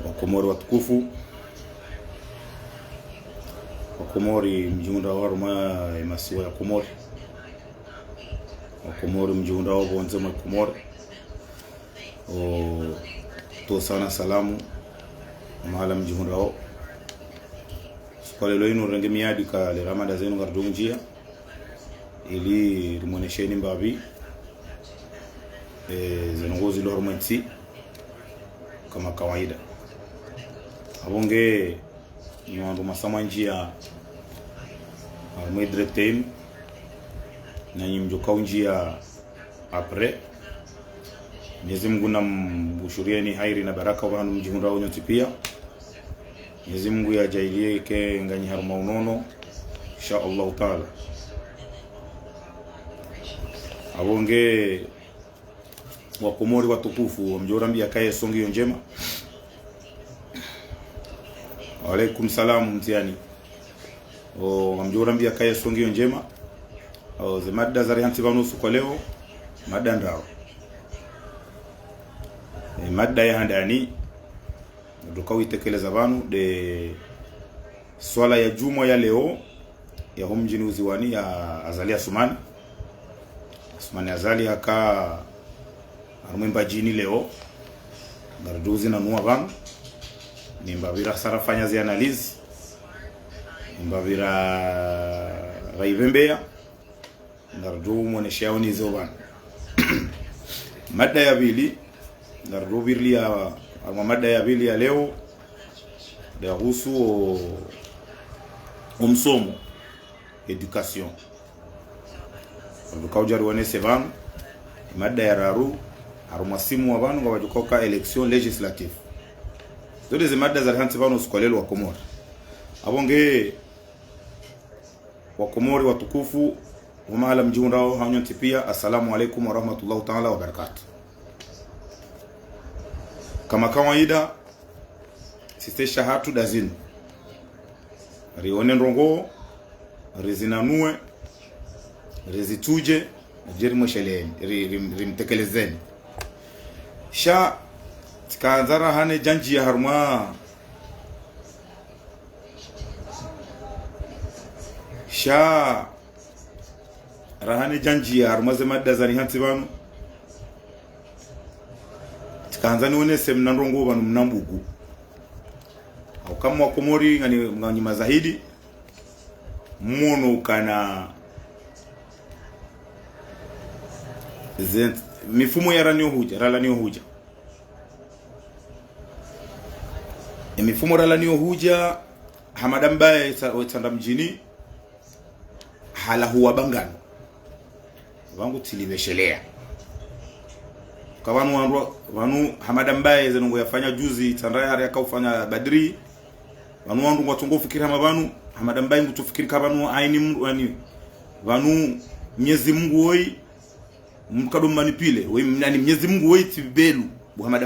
Wakomori watukufu, Wakomori mjunda wa Roma masiwa ya Komori, Wakomori mjunda wa bonzema Komori, to sana salamu mahala mjunda wa kwa lelo ino renge miadi ka le ramada zenu ngardunjia ili rimonesheni mbabi zenongozi lo romanti kama kawaida. Abonge nyondo masama njia mwe directem na nyimjoka njia apre Mwenyezi Mungu nambushurieni hairi na baraka wanu mjihunda wonyoti pia. Mwenyezi Mungu yajalie ke ngani haruma unono insha Allah taala. Abonge Wakomori watukufu mjorambia kae songi njema. Alaikum salam mtiani. Mjorambia kae songi njema. Ze mada za rihanti vanusu kwa leo mada ndao. Mada ya handani ndokawi tekeleza vanu de swala ya juma ya leo ya homjini uziwani ya Azali Asumani Azali haka arumemba jini leo garduzi na nuwa vanu nimbavira sarafanya zi analizi nimbavira raivembea gardu mwonesheao nizo vanu. Mada ya vili gardu virli ya mada ya vili ya leo ya husu umsomo education ndukaujaru wane sevan mada ya raru arumasimu wabanu nga wajukoka election legislative zote ze mada za hansi vanu usikolelo wa Komori. Abonge Wakomori watukufu wamahala mjiundao hanyonti pia assalamu alaikum wa rahmatullahi ta'ala wa barakatuh. Kama kawaida siste shahatu dazini rione ndongo rizinanue rizituje jerimo sheleni rimtekelezeni sha tikaanzara hane janji ya haruma sha rahane janji ya haruma zemada zani hansi vanu tikaanzani one semna ndongo vanu mnambugu au kama Wakomori ngani mazahidi mmono kana mifumo ya ranio huja mifumo ranio huja hamadambaye wetanda mjini hala huwa bangano wangu tilibeshelea kwa wanu hamadambaye zenongo yafanya juzi tandaya yakafanya badri wanu wangu watungo fikiri hamabanu hamadambaye ngutufikiri kabanu aini yani wanu Mwenyezi Mungu woi mkado manipile we nani Mwenyezi Mungu woi tibelu Muhammad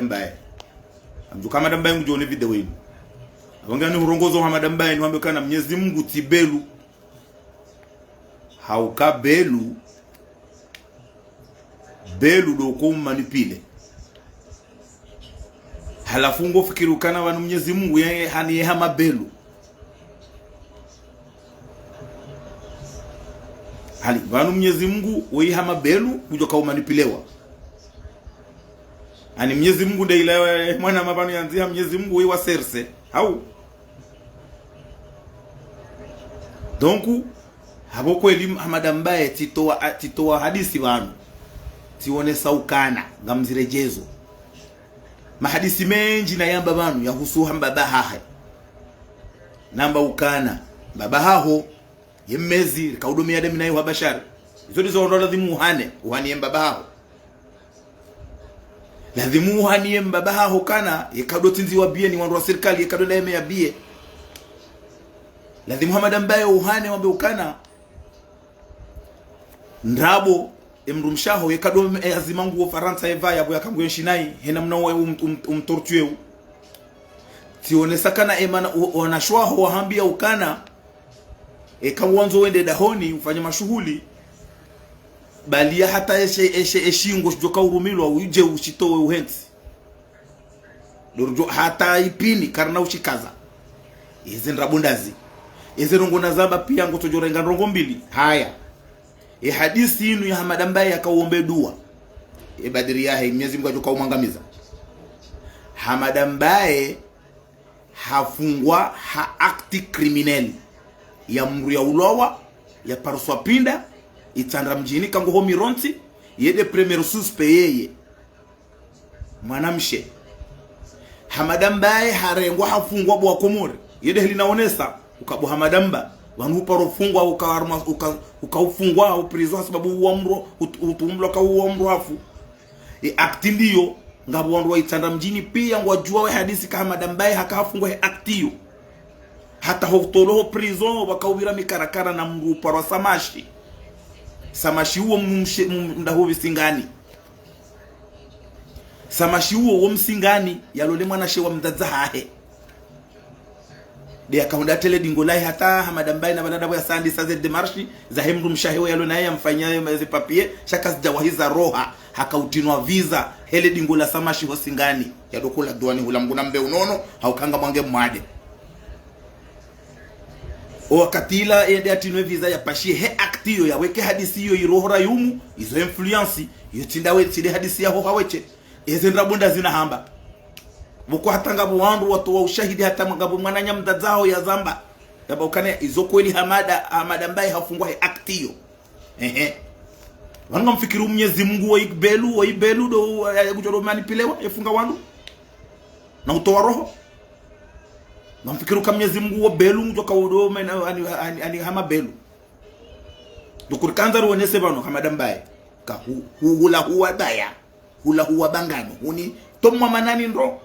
amjuka Muhammad ngujone video wenu abangani urongozo Muhammad niwambe kana Mwenyezi Mungu tibelu haukabelu belu do ko manipile halafu ngo fikiru kana wanu Mwenyezi Mungu yeye hani hama belu hali wanu Mwenyezi Mungu wei hama belu kujoka umanipilewa ani Mwenyezi Mungu ndeile mwana mabanu yanzia Mwenyezi Mungu wei waserse au donc habo kweli hamadambaye titoa hadisi wanu tione saukana ngamzirejezo mahadisi menji na yamba banu yahusu hamba bahahe namba ukana babahaho yemezi kaudumia demi nayo habashari zote zo ndo lazima uhanie babahaho lazima uhanie babahaho kana yakadotinzi wabie ni wandu wa serikali yakadola yeme yabie lazima Muhammad ambaye uhane wambe ukana ndabo emrumshaho yekadome azimangu wa Faransa eva yabo yakanguye shinai hena mnawe umtortueu tione sakana emana wanashwaho wahambia ukana kawanzo wende dahoni ufanye mashughuli balia hata eshingo joka urumilwa uje ushitowe uhenzi dorjo hata ipini karna ushikaza izi nrabundazi izi rongona zaba pia ngotojorenga rongo mbili haya hadisi inu ya Hamad ambaye akaombe dua badiri yahe Mwenyezi Mungu ajoka umangamiza Hamad ambaye hafungwa akti criminel ya mru ya ulowa ya paruswa pinda itandra mjini kango homi ronti yede premier suspe yeye mwanamshe Hamad ambaye harengwa hafungwa bwa Komori yede helinaonesa ukabu Hamad amba wanu parofungwa ukaufungwa au prison sababu uamro utumlo ka uamro afu akti ndiyo ngabo wandu waitanda mjini pia ngwajua we hadisi kama Hamad ambaye hakafungwa aktiyo hata hotolo prison wakaubira mikarakara na mru parwa samashi huo mdaho visingani samashi huo msingani yalole mwana shewa mdadza hahe de akaunda tele dingolai hata Hamad ambaye na banadabu ya sandi saze demarshi za hemru mshahewa yalo naye amfanyayo mazi papie shaka zijawahiza roha hakautinwa visa hele dingola samashi hosingani yadokula duani hula mguna mbe unono haukanga mwange mwade wakatila yende atinwe visa ya pashie he aktiyo ya weke hadisi yo irohora yumu izo influence yotindawe tide hadisi ya hoha weche ezenra bunda zina hamba buko hatanga buwandu watu wa ushahidi hata mgabu mwananya mdadzao ya zamba yaba ukane izo kweli Hamad ambaye hafungwa he aktiyo wanga mfikiru Mwenyezi Mungu wa ibelu do gujoro manipilewa yafunga wandu na utoa roho na mfikiru kama Mwenyezi Mungu wa belu mtoka udo ani hama belu dukurkanza ruonese bano Hamad ambaye ka hula huwa daya hula huwa bangano huni tomwa manani ndo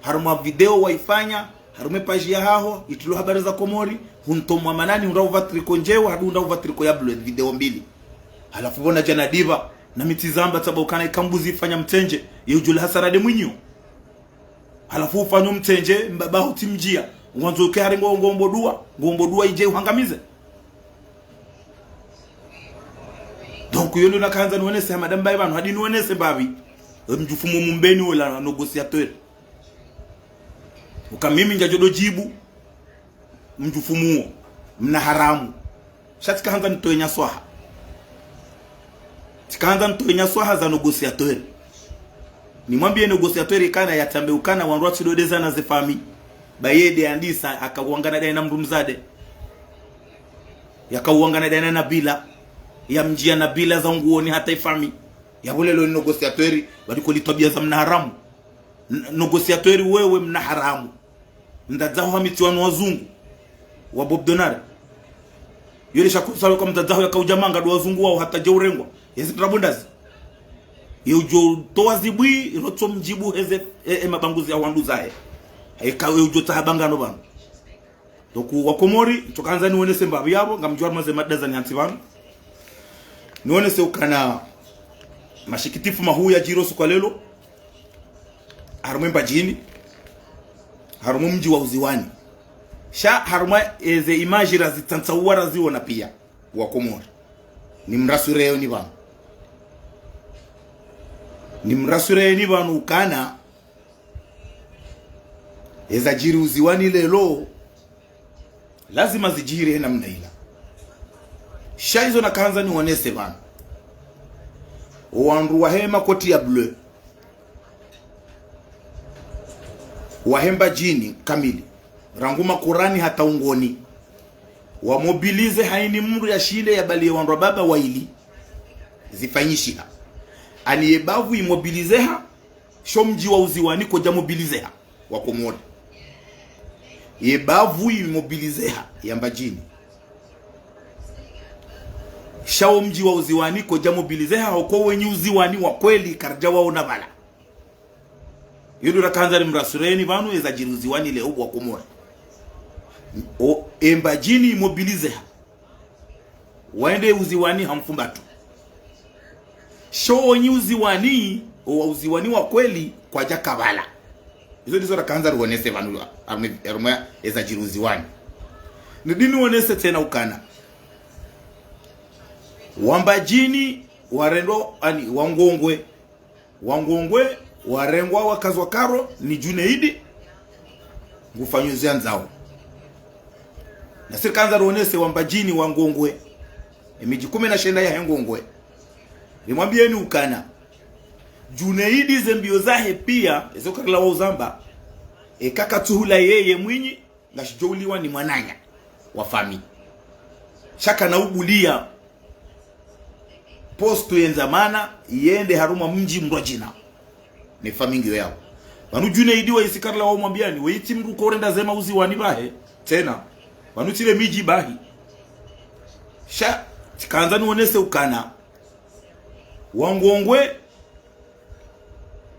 haruma video waifanya harume page ya haho itulo habari za Komori huntomwa manani ndo uvatriko njewa hadu ndo uvatriko ya blue video mbili halafu bona jana diva na mitizamba tabokana ikambuzi fanya mtenje yujul hasarade mwinyo halafu ufanyo mtenje mbaba utimjia mwanzo ukari ngombo dua ije uhangamize donc yondo nakanza nuonese Hamad ambaye bano hadi nuonese babi mjufumo mumbeni wala negotiateur ukamimi njajodo jibu mjufumuo mna haramu shatika hanga nitoenya swaha tikaanza ntoenya swaha za negotiateur ni mwambie negotiateur kana yatambe ukana wanrwa tidodeza na zefami bayede andisa akauangana dai na mrumzade yakauangana dai na bila ya mjia na bila za nguoni hata ifami ya bole lo negotiateur baliko litobia za mna haramu negotiateur wewe mna haramu ndadzao hamitiwanu wazungu wa Bob Donar yule shakusalo kama ndadzao yakaujamanga do wazungu wao hata jeurengwa yezi trabundazi yojo toazibwi rotso mjibu heze mabanguzi ya wandu zae haikawe ujo tahabangano bana doku wa Komori tokanza nione semba yabo ngamjwa maze madaza ni antivano nione se ukana mashikitifu mahu ya jirosu kwa lelo harumemba jini harumu mji wa uziwani sha haruma eze imajira zitantsawara ziona pia wa Komori ni mrasureo ni bana ni mrasureo ni bana ukana eza jiri uziwani lelo lazima zijiri namna ila sha hizo na kanza ni onese bana wandu wahema koti ya bleu wahemba jini kamili ranguma Qurani hata ungoni wamobilize haini mru ya shile ya bali wandu baba waili zifanyishiha aniyebavu imobilizeha shomji wa uziwani koja mobilizeha wa Komori yebavu imobilizeha yamba jini shao mji wa uziwani koja mobilizeha hoko wenye uziwani wa kweli karja wao na bala yudu rakanza ni mrasureni banu eza jiri uziwani leo wa Komori o emba jini imobilizeha waende uziwani hamfumbatu show ni uziwani o uziwani wa kweli kwa jakabala hizo ndizo rakanza ruonese banu arumya eza jiri uziwani Nidini wonese tena ukana wambajini warendo ani wangongwe warengwa wakazwa karo ni Junaidi ngufanyuzia nzao na sirkanza ruonese wambajini wangongwe emiji 19 ya hengongwe limwambieni ukana Junaidi zembio zahe pia ezo kakla wa uzamba kaka tuhula yeye mwinyi ngashijouliwa ni mwananya wa fami shaka na ubulia postu yenzamana yende haruma mji mrojina ni famingi yao banu Junaidi wa isikarla wa mwambiani weiti mru korenda zema uziwani bahe tena banu tile miji bahi sha tikaanza nuonese ukana wangongwe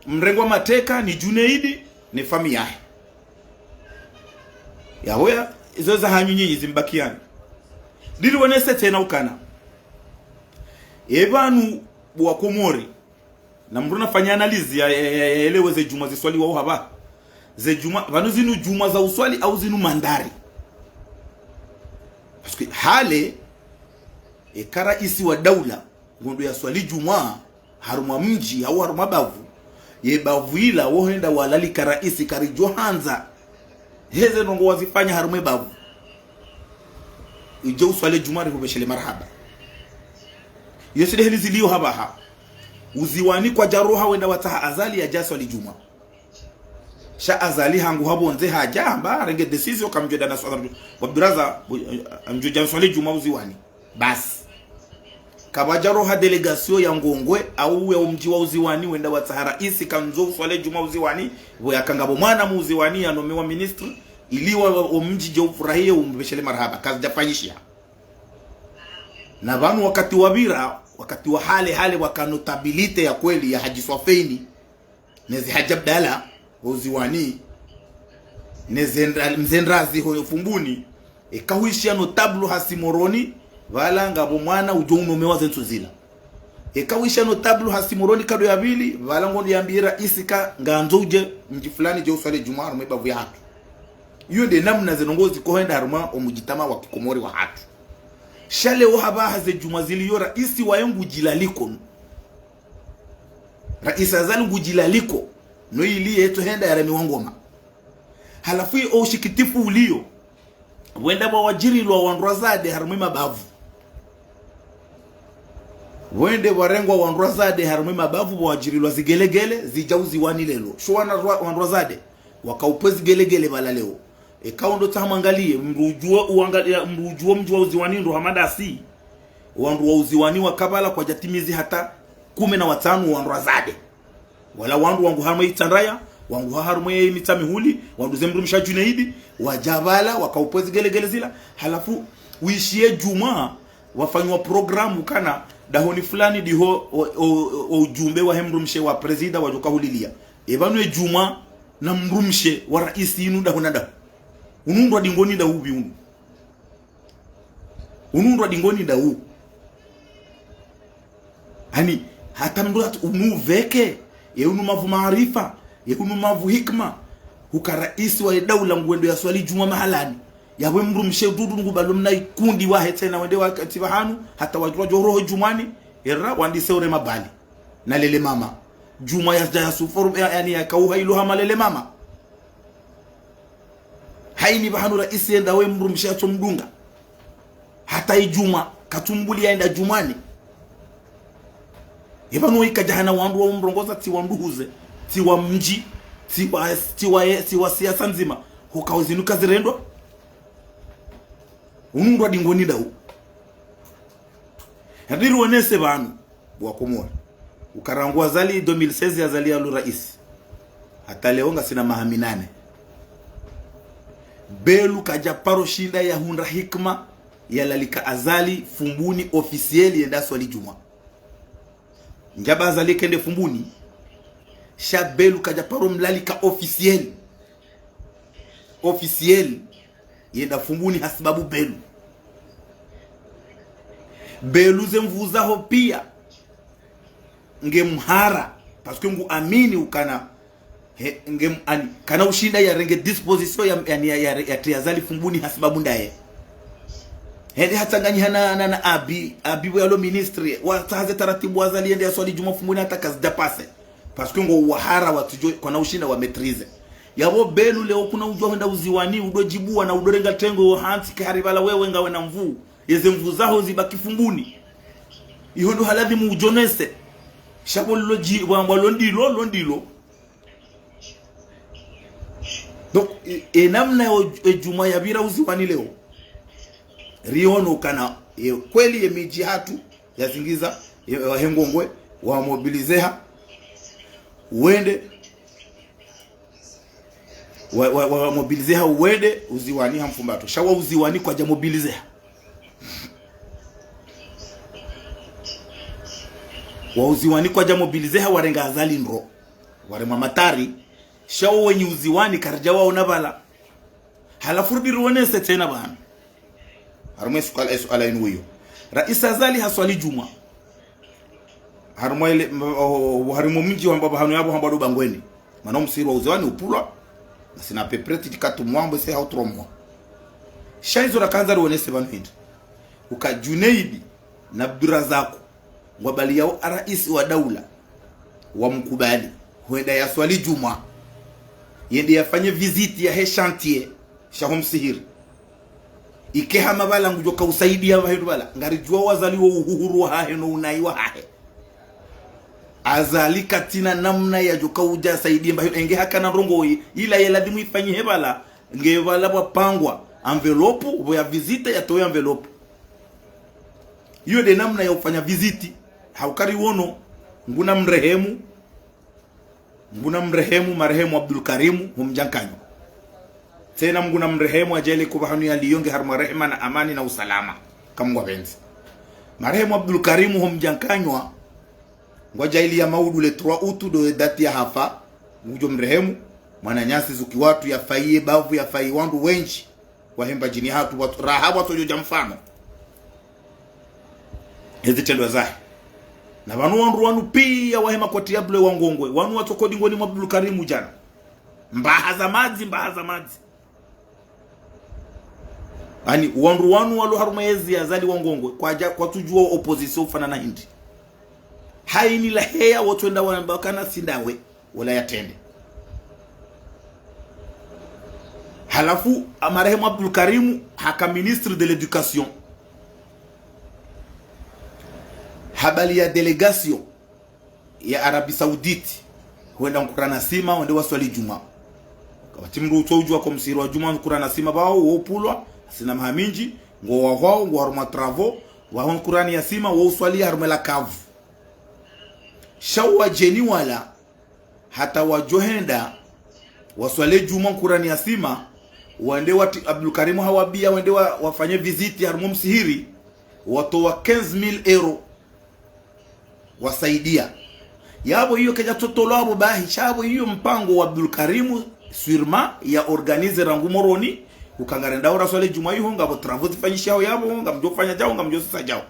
mrengwa mateka ni Junaidi ni fami yahe yahoya izo za hanyu nyinyi zimbakiani dili wonese tena ukana ebanu bwa Komori na mruna fanya analizi ya elewe ze juma ziswali wao haba ze juma banu zinu juma za uswali au zinu mandari paske hale kara isi wa daula ngondo ya swali juma haruma mji au haruma bavu ye bavu ila wohenda walali kara isi kari johanza heze nongo wazifanya harume bavu ije uswali juma rihubeshele marhaba yeside heli zilio haba ha uziwani kwa jaroha wenda wataha azali ya jaswali juma sha azali hangu habonze haja amba renge decision kamjoda na swala wa braza amjoja swali juma uziwani basi kabajaroha delegation ya ngongwe au ya mji wa uziwani wenda wataha raisi kanzo swali juma uziwani bo yakangabo mwana muziwani anomewa ministry iliwa mji je ufurahie umbeshele marhaba kazi jafanyishia na banu wakati wabira wakati wa hale wakanotabilite ya kweli ya Haji Swafeni nezi hajabdala uziwani mzendrazi hoyo fumbuni ekahuishia notablu hasimoroni vala ngabo mwana ujono mewaze ntuzila ekahuishia notablu hasimoroni kado ya bili vala ngondo yambira isika nganzoje mji fulani je uswale jumaa mwebavu ya hatu iyo de namna zinongozi kohenda haruma omujitama wa Kikomori wa hatu shale wahaba haze juma ziliyo raisi wa yangu jilaliko raisi azali ngujilaliko no ili yeto henda ya remi wangoma halafu o shikitifu ulio wenda wa wajiri lwa wanrazade harumima bavu wende warengwa wanrazade harumima bavu wa wajiri lwa zigelegele zijauzi wani lelo shuwana wanrazade wakaupezi gelegele bala leo kaundo tamangalie mrujuo mji wa uziwani ndo hamada si wandu wa uziwani wa kabala kwa jatimizi hata 15 wandu azade wala wandu wangu harma itandaya wangu harma mitamihuli wandu zemru msha Junaidi wajabala wakaupezi gelegele zila halafu uishie juma wafanywa programu kana dahoni fulani diho ujumbe wa hemrumshe wa presida wajoka hulilia ebanu juma na mrumshe wa raisi inu dahonada unundwa dingoni da ubi unu unundwa dingoni da u hani hata mndu unuveke ye unu mavu maarifa ye unu mavu hikma hukaraisi wa daula ngwendo ya swali juma mahalani yawe mru mshedudu ngubalo mna ikundi wa hetena wende wakati bahanu hata wajua joroho jumani era wandi seure mabali na lele mama juma ya suforu yani ya kauha iluha malele mama haini bahanu raisi enda we mru mshacho mdunga hata ijuma katumbuli yaenda jumani ibanu ikajahana wandu wa mrongoza tiwa nduhuze tiwa mji tiwa siasa nzima hukauzinuka zirendo unundwa dingoni dau hadiru wanese banu wa Komori ukarangwa zali 2016 azali alu rais hata leonga sina mahami 8 belu kaja paro shinda ya hunda hikma ya lalika azali fumbuni ofisieli yenda swali juma njaba azali kende fumbuni shabelu kaja paro mlalika ofisieli yenda fumbuni hasibabu belu zemvuza ho pia ngemhara paske ngu amini ukana kana ushinda ya renge disposition ya triazali fumbuni hasibabu ndaye hende hatanganyi na abi walo ministry wataze taratibu wazali ende aswali juma fumuni hata kazi dapase parce que ngo wahara watujo kwa na ushinda wa maîtrise yabo belu leo kuna ujwa wenda uziwani udojibua na udorenga tengo hansi kiharibala wewe ngawe na mvu yeze mvu zaho zibaki fumbuni iyo ndo haladhi mu ujonese shabo loji wa londilo donc namna ya juma ya bira uziwani leo riono kana kweli miji hatu yazingiza hengongwe wa mobilizeha uende wa mobilizeha uende uziwani hamfumbato shawa uziwani kwa ja mobilizeha wa uziwani kwa ja mobilizeha warenga azali nro warema matari shawa wenye uziwani karja wao nabala halafu biruonese tena bana harumwe suala inu hiyo rais azali haswali juma harumwe harimu mji wa mbaba hanu yabo hambado bangweni maana msiru wa uziwani upulwa na sina pepreti tikatu mwambo se hautromwa shaizo rakanza ruonese banu hindi ukajuneidi na Abdurazako wabali yao rais wa daula wa mkubali huenda ya swali juma yende yafanye visiti ya he chantier shahom sihiri ikeha mabala ngujoka usaidia bahedu bala ngarijua wazaliwa uhuru hahe no unaiwa hahe azali katina namna ya joka uja saidia bahedu enge haka na rongo ila yeladhimu ifanyi hebala ngevala wapangwa envelope ya visite ya toya envelope hiyo de namna ya ufanya visiti haukari wono nguna mrehemu marehemu Abdul Karimu humjankanyo tena Mungu na mrehemu ajali kubahanu ya liyonge harma rehema na amani na usalama kama wapenzi marehemu Abdul Karimu humjankanywa ngoja ili ya maudu le 3 utu do dati ya hafa ngujo mrehemu mwana nyasi zuki watu ya faiye bavu ya fai wandu wenji wahemba jini hatu watu raha watu yoja mfano hizi tendo zahe na wanu pia wahema kwa tiabule wangongwe wanu watu kodi ngoni mwa Abdul Karimu jana mbaha za madzi ani wanu walo harumezi azali wangongwe kwa tujua opposition ufana na hindi haini la hea watu enda wanambakana sindawe wala yatende halafu marehemu Abdul Karimu haka ministre de l'éducation habali ya delegation ya Arabie Saoudite huenda mkurana sima wende waswali juma kwa timru utojua kwa msiru wa juma mkurana sima bao wopulwa sina mahaminji ngo wao ngo haruma travaux wa mkurani ya sima wa uswali harumela kavu shawa jeni wala hata wajohenda waswali juma mkurani ya sima wende wati Abdul Karimu hawabia wende wafanye visiti harumu msihiri watoa 15,000 euro wasaidia yabo hiyo keja totolo abo bahi chabo hiyo mpango wa Abdul Karimu surma ya organize rangu moroni ukangarenda ora swale juma hiyo ngabo travaux zifanyisha yabo ngam jofanya jao ngam josa jao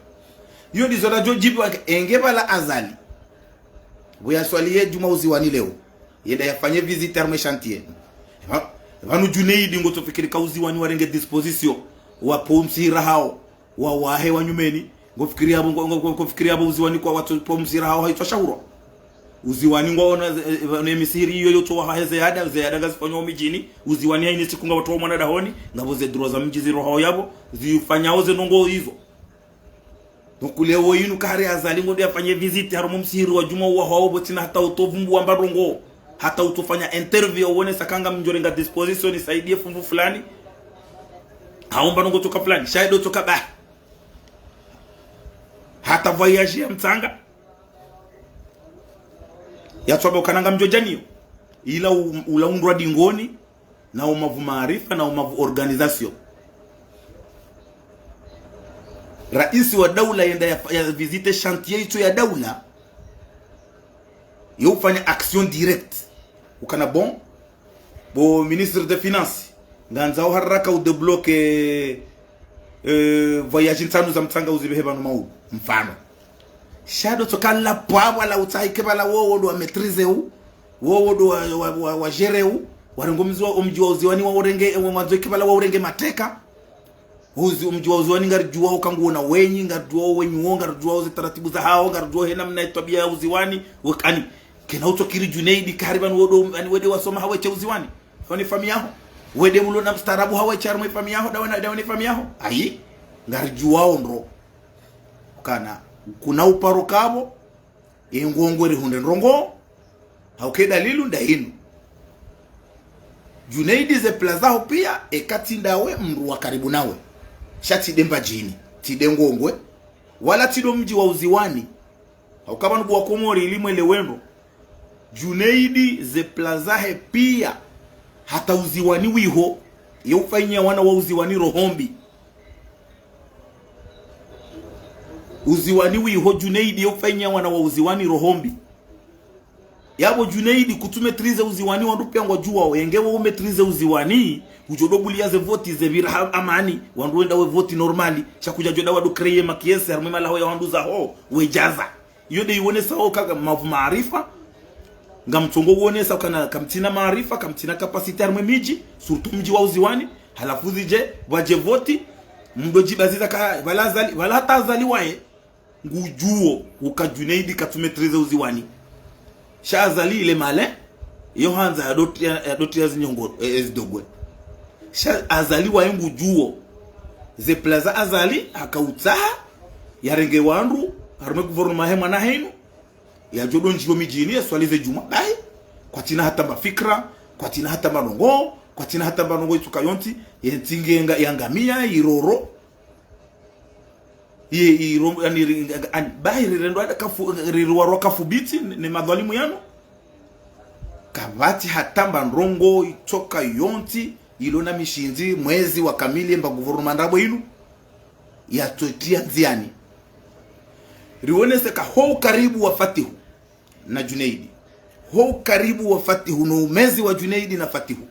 hiyo ndizo rajo jibu engebala azali boya swali juma uziwani leo yenda yafanye visitor me chantier vanu juneidi ngoto fikiri kauziwani warenge disposition wa pomsira hao wa wahe wa nyumeni ngofikiria abo uziwani kwa watu pomsira hao haitoshauro uziwani ngwaona ne misiri hiyo yoto wa heze hada gazifanywa mijini uziwani haini sikunga watu wa mwana dahoni ngabo ze droza mji ziro hao yabo zifanyao ze nongo hizo nkulewo yinu kare azali ngo afanye visit harumu msiri wa juma wa hao botina hata utovumbu wa mbarongo hata utofanya interview uone sakanga mjorenga disposition isaidie fungu fulani haomba nongo toka fulani shaido toka ba hata voyage ya mtanga ya toba kananga mjojanio ila ulaundwa dingoni na umavu maarifa na umavu organization rais wa daula yenda ya visite chantier ito ya daula yofanya action direct ukana bon ministre de finance nganza haraka udebloke voyage ntanu za mtanga uzibeheba no mau mfano shado tokala pwa la utaike bala wowo do maîtriser wowo do wa gérer waringomizwa umji wa uziwani wa urenge mwanzo kibala wa urenge mateka mji wa uziwani ngarijua ukanguona wenyi ngarijua wenyi wonga ngarijua ze taratibu za hao ngarijua hena mna tabia ya uziwani wakani kena utokiri Junaidi kariban wodo ani wede wasoma hawe cha uziwani fani familia yao wede mulo na mstarabu hawe cha armo familia yao dawana familia yao ai ngarijua ondro kana kuna uparo kabo ingongwere hunde ndrongo hauke dalilu ndainu Junaidi ze plaza pia ekati ndawe mru wa karibu nawe shati demba jini tidengongwe wala tido mji wa uziwani haukaba nubu wa komori ilimwe lewendo Junaidi ze plaza pia hata uziwani wiho yeufanyia wana wa uziwani rohombi uziwani wiho Junaidi yeufanyia wana wa uziwani rohombi yabo Junaidi kutumetrize uziwani wandu pia ngwajua wengewe umetrize uziwani ujodobulia ze voti ze vira amani wandu wenda we voti normali shakuja joda wadu kreye makiese harumema laho ya wandu za ho wejaza yode iwonesa ho kaga mavu maarifa ngamchongo uonesa kana kamtina maarifa kamtina capacity harumwe miji surtu mji wa uziwani halafu zije waje voti mdoji baziza ka balazali wala hata zaliwae ngujuo ukajunaidi katumetrize uziwani shazali ile male yohanza ya zinyongo ezdogwe sha azali wa yengu juo ze plaza azali akautaha yarenge wandu harume gouvernement hema na henu ya jodo njiyo mijini ya swalize juma bai kwa tina hata mafikra kwa tina hata manongo kwa tina hata manongo itukayonti yentingenga yangamia iroro ye irombo yani bai rirendo kafu riruwaro kafubiti ne madhalimu yano kabati hatamba ndrongo itoka yonti ilona mishinzi mwezi wa kamili mba gouvernement ndabo inu ya totia nziani rionese ka ho karibu wa Fatihu na Junaidi ho karibu wa Fatihu no mwezi wa Junaidi na Fatihu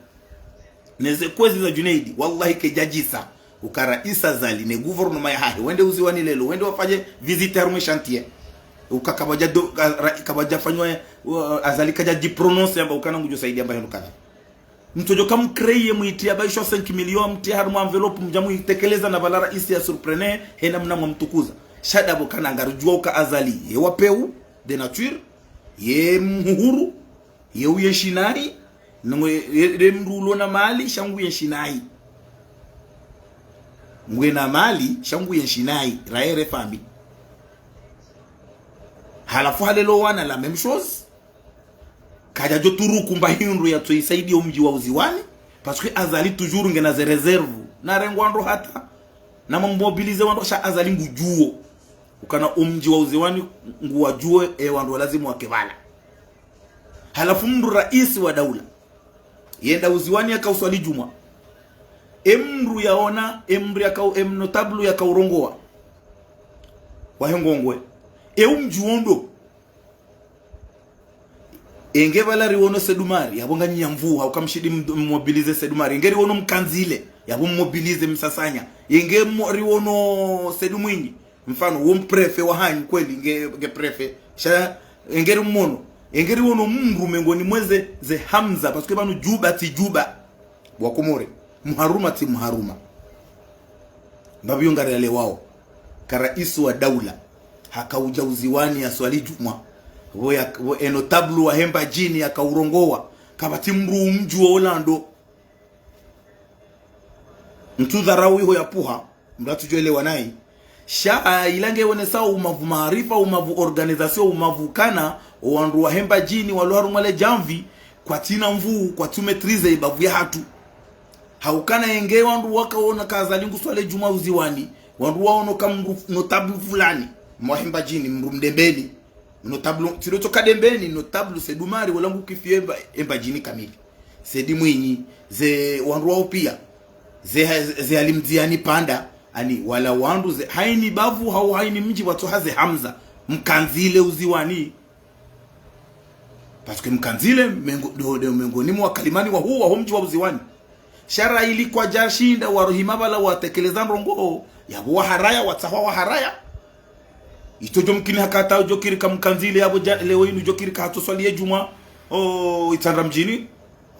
neze kwezi za Junaidi wallahi kejajisa ukara isa zali ne gouvernement ya hahe wende uziwani lelo wende wafaje visitor mu chantier ukakabaja kabaja fanywa azali kaja di prononce amba ukana ngujo saidi amba henukana mtojo kam kreye muitia baisho 5 million mtia haru envelope mjamu itekeleza na balara isi ya surpreneur hena mnamwa mtukuza shada bokana ngarujua uka azali ye wapeu de nature ye muhuru ye uyeshinai nwe mrulo na mali shangu yeshinai mwena mali shangu yeshinai raere fambi halafu halelo wana la même chose kaja joturu kumba hindu ya toisaidi mji wa uziwani parce que azali toujours ngena ze reserve na rengwando hata na mobilize wando sha azali ngujuo ukana mji wa uziwani nguwajue wando lazima wakebala halafu mndu rais wa daula yenda uziwani akauswali juma emru yaona emru yakau notable yakaurongoa wahengongwe mjuondo engebala riwono sedumari yabonga nyamvu ukamshidi mobilize sedumari ngeri wono mkanzile yabo mobilize msasanya yenge riwono sedumwinyi mfano wo mprefe wa hanyi kweli nge prefe sha ngeri mmono ngeri wono mngu mengoni mweze ze Hamza parce que banu juba ti juba wakomore muharuma ti muharuma babyo ngari yale wao karaisu wa daula hakauja uziwani ya swali juma wo enotable wa hemba jini akaurongoa kabati mru mju wa Orlando mtudharau hiyo ya puha mratujoelewa nai sha ilange wonesa umavu maarifa umavu organisation umavu kana wandu wa hemba jini walwaru male jamvi kwa tina mvu kwa tumetrize ibavu ya hatu haukana yenge wandu wakaona kazalingu swale juma uziwani wandu waono kama notable fulani mwahemba jini mrumdembeni notable tirotoka dembeni notable sedumari walangu kifiemba emba jini kamili sedi mwinyi ze wandu wao pia ze alimziani panda ani wala wandu ze haini bavu hau haini mji watu haze Hamza mkanzile uziwani parce que mkanzile mengoni mwa kalimani wa huo mji wa uziwani shara ili kwa jashinda warohimabala watekeleza rongo yabo waharaya watsawa waharaya itojo mkini hakata jokiri kamkanzile yabo leo inu jokiri kato swali juma itandra mjini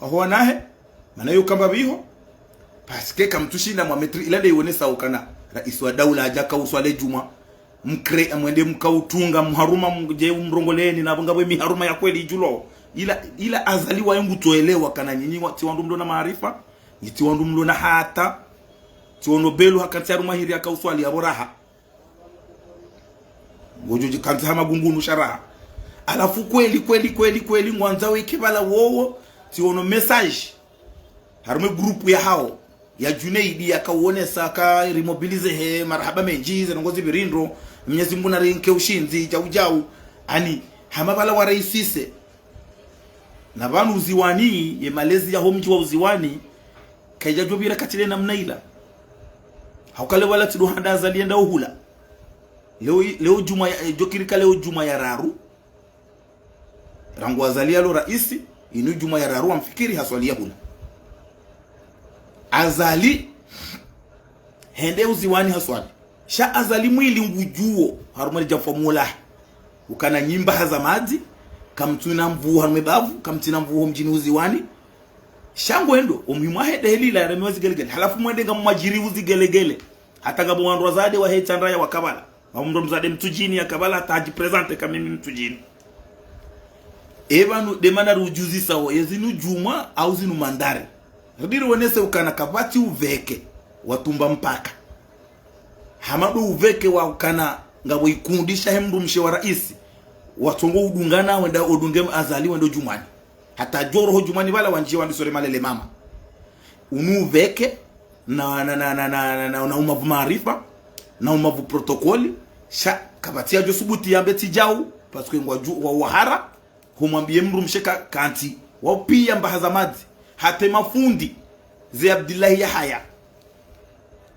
aho nahe maana yo kamba biho paske kamtushinda mwametri ila de yonesa ukana rais wa daula ajaka uswale juma mkre amwende mkautunga mharuma mje mrongoleni na ngabwe miharuma ya kweli julo ila azaliwa yangu toelewa kana nyinyi tiwandu mlo na maarifa tiwandu mlo na hata tiwono belu hakati haruma hiri akauswali aboraha ngojoji kanti hama gungunu sharaha alafu kweli mwanza wiki bala wowo tiwono message harume group ya hao ya Junaidi akauonesa ka remobilize he marhaba menjize nongozi birindro Mwenyezi Mungu na renke ushinzi jau ani hamabala wa raisise na banu uziwani ye malezi ya homji wa uziwani kaija jobira katile na mnaila haukale wala tido handa zalienda uhula leo juma ya jokirika leo juma ya raru rangu azalia lo raisi inu juma ya raru amfikiri haswalia hula azali hende uziwani haswali sha azali mwili ngujuo harumali jamfamula ukana nyimba hazamazi kamtuna mvu harumebavu kamtina mvu mjini uziwani shango endo umhimwa hede helila remezi gelegele halafu mwende ngamwajiri uzigelegele hata ngabo wandu zade wa hetandra ya wakabala mamndo mzade mtujini ya kabala taji presente kama mimi mtujini ebanu demana rujuzi sawo yezinu juma au zinu mandare Rudiri wenese ukana kabati uveke watumba mpaka hamadu uveke wa ukana ngabo ikundisha hemdu mshe wa raisi watongo udungana wenda udunge azali wendo jumani hata joro ho jumani wala wanjie wandisore malele mama unu uveke na umavu maarifa na umavu protokoli sha kabati ya josubuti ya beti jau paske ngwa wa wahara humwambie mru msheka kanti wapia mbahazamazi hate mafundi ze Abdullahi Yahya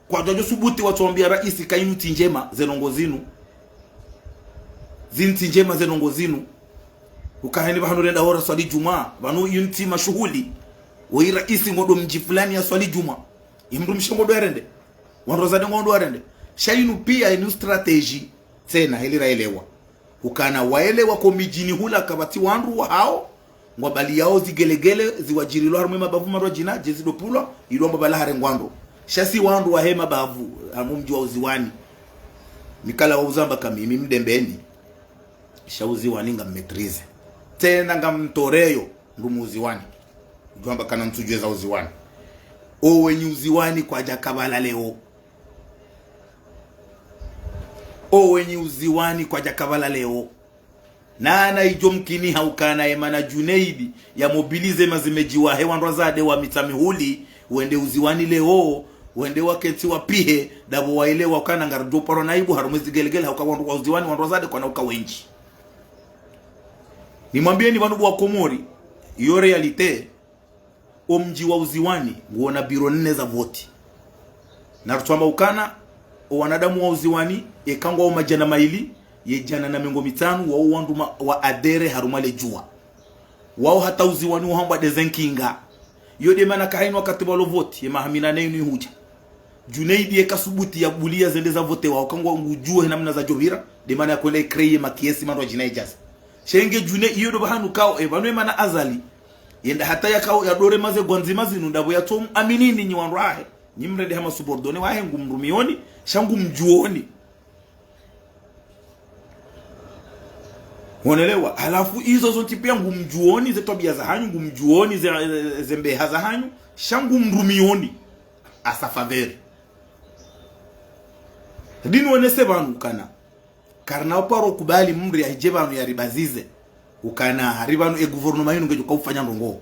kwa jojo subuti watuambia raisi kainu tinjema zenongozinu zinti njema zenongozinu ukaheni bahano renda hora swali juma banu yunti mashuhuli wa raisi ngodo mji fulani ya swali juma imru mshondo erende wanroza ngodo erende shainu pia inu strategy tena helira elewa ukana waelewa kwa mijini hula kabati wandu wa hao ngwabali yao zigelegele ziwajirilo harume mabavu marwa jina jezi dopulo ilomba bala hare ngwando shasi wandu wa hema bavu mumji wa uziwani mikala wa uzamba kamimi mdembeni shauzi waninga mmetrize tena ngamtoreyo ndumu uziwani ujwamba kana mtujwe za uziwani wenye uziwani kwa jakabala leo wenye uziwani kwa jakabala leo nana ijomkini haukana emana Junaidi ya mobilize mazimejiwa hewa ndwazade wa mitamihuli wende uziwani leo wende wakenti wapihe dabo waelewa kana ngardo paro naibu harumezi gelegele hauka wandu wa uziwani ndwazade kwa nauka wenji nimwambieni wanu wa Komori iyo realite omji wa uziwani nguona biro 4 za voti na rutwamba ukana wanadamu wa uziwani ekangwa wa majana maili yejana na mengo mitanu wa wandu wa adere harumale jua wao hata uziwani uhamba dezenkinga yode mana kahaini wakati walo voti yema hamina nenu huja Junaidi ekasubuti ya bulia zende za vote wao kangwa ngujua namna za jovira de mana kwenda ikreye makiesi mando jina ijaza shenge Junaidi yodo bahanu kao ebanu mana azali yenda hata ya kao ya dore maze gwanzima zinu ndabo ya tomu aminini nyi wandu ahe nyimrede hama subordone wahe ngumrumioni shangu mjuoni Honelewa halafu hizo zote pia ngumjuoni ze tabia za hanyu ngumjuoni ze mbeha za hanyu shangu mrumioni asafaveri dini wonese banu kana karna oparo kubali mri ya hijebanu ya ribazize ukana haribanu gouvernement yinu ngejo kufanya ndongo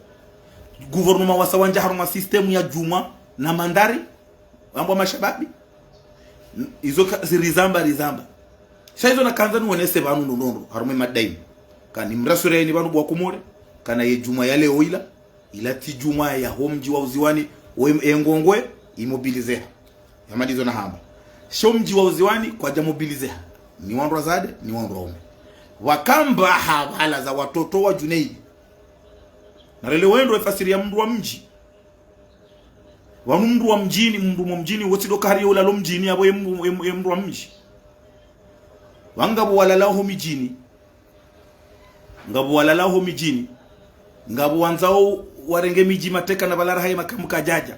gouvernement wasawanja haruma system ya juma na mandari mambo mashababi izo rizamba shaizo na kanza nuonese banu ndondo harume madaim kani mrasureni banu bwa Komore kana ye juma yale oila ila ti juma ya homji wa uziwani engongwe imobilize yamadizo na hamba shomji wa uziwani kwa jamobilize ni wandu zade ni wandu ome wakamba habala za watoto wa Junaidi na lele wendo efasiri ya mndu wa mji mndu wa mjini wote dokari yola lo mjini abo mndu wa mji wangabu walalaho mijini ngabu wanzao warenge miji mateka na balara haye makamuka jaja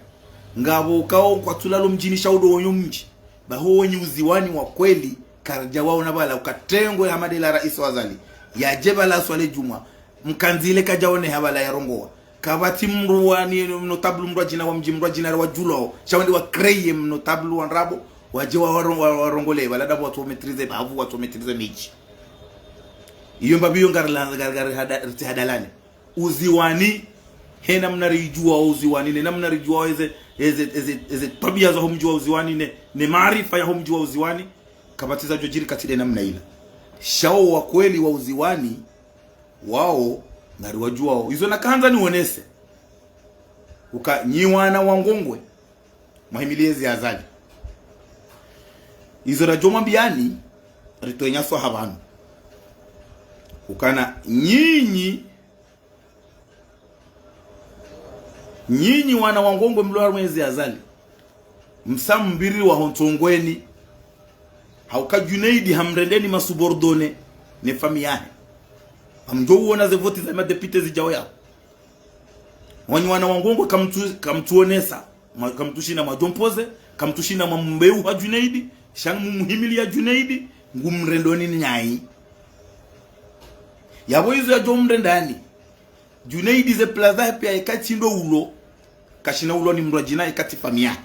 ngabo kao kwa tulalo mjini shaudo wonyo mji baho wenye uziwani wa kweli karja wao na bala ukatengo ya madela rais wazali ya jebala swale juma mkanzile kajaone habala ya rongoa kabati mruwani notable mrwa jina wa mji mrwa jina wa julo shawandi wa kreye notable wa rabo waje wa rongole balada watu wametrize bavu watu wametrize miji iyo mbabiyo ngar hadalane uziwani hena mnarijua uziwani ne mnarijua eze tabia za mji wa uziwani ne maarifa ya mji wa uziwani kabatiza jojiri katide namna ila shao wa kweli wa uziwani wao ngari wajua hizo na kanza nionese ukanyiwana wangongwe mahimiliezi azali hizo na joma biani ritoenya so habanu ukana nyinyi wana wangongwe mlo mwezi azali msambiri wa hontongweni hauka Junaidi hamrendeni masubordone ne familia amjo uona ze voti za madepite zijao yao wana wangongwe kamtuonesa kamtushina majompoze kamtushina mambeu wa Junaidi shang muhimili ya Junaidi ngumrendoni nyai yabo hizo ya jomrendani Junaidi ze plaza pia ikati ndo ulo kashina ulo ni mrajina ikati familia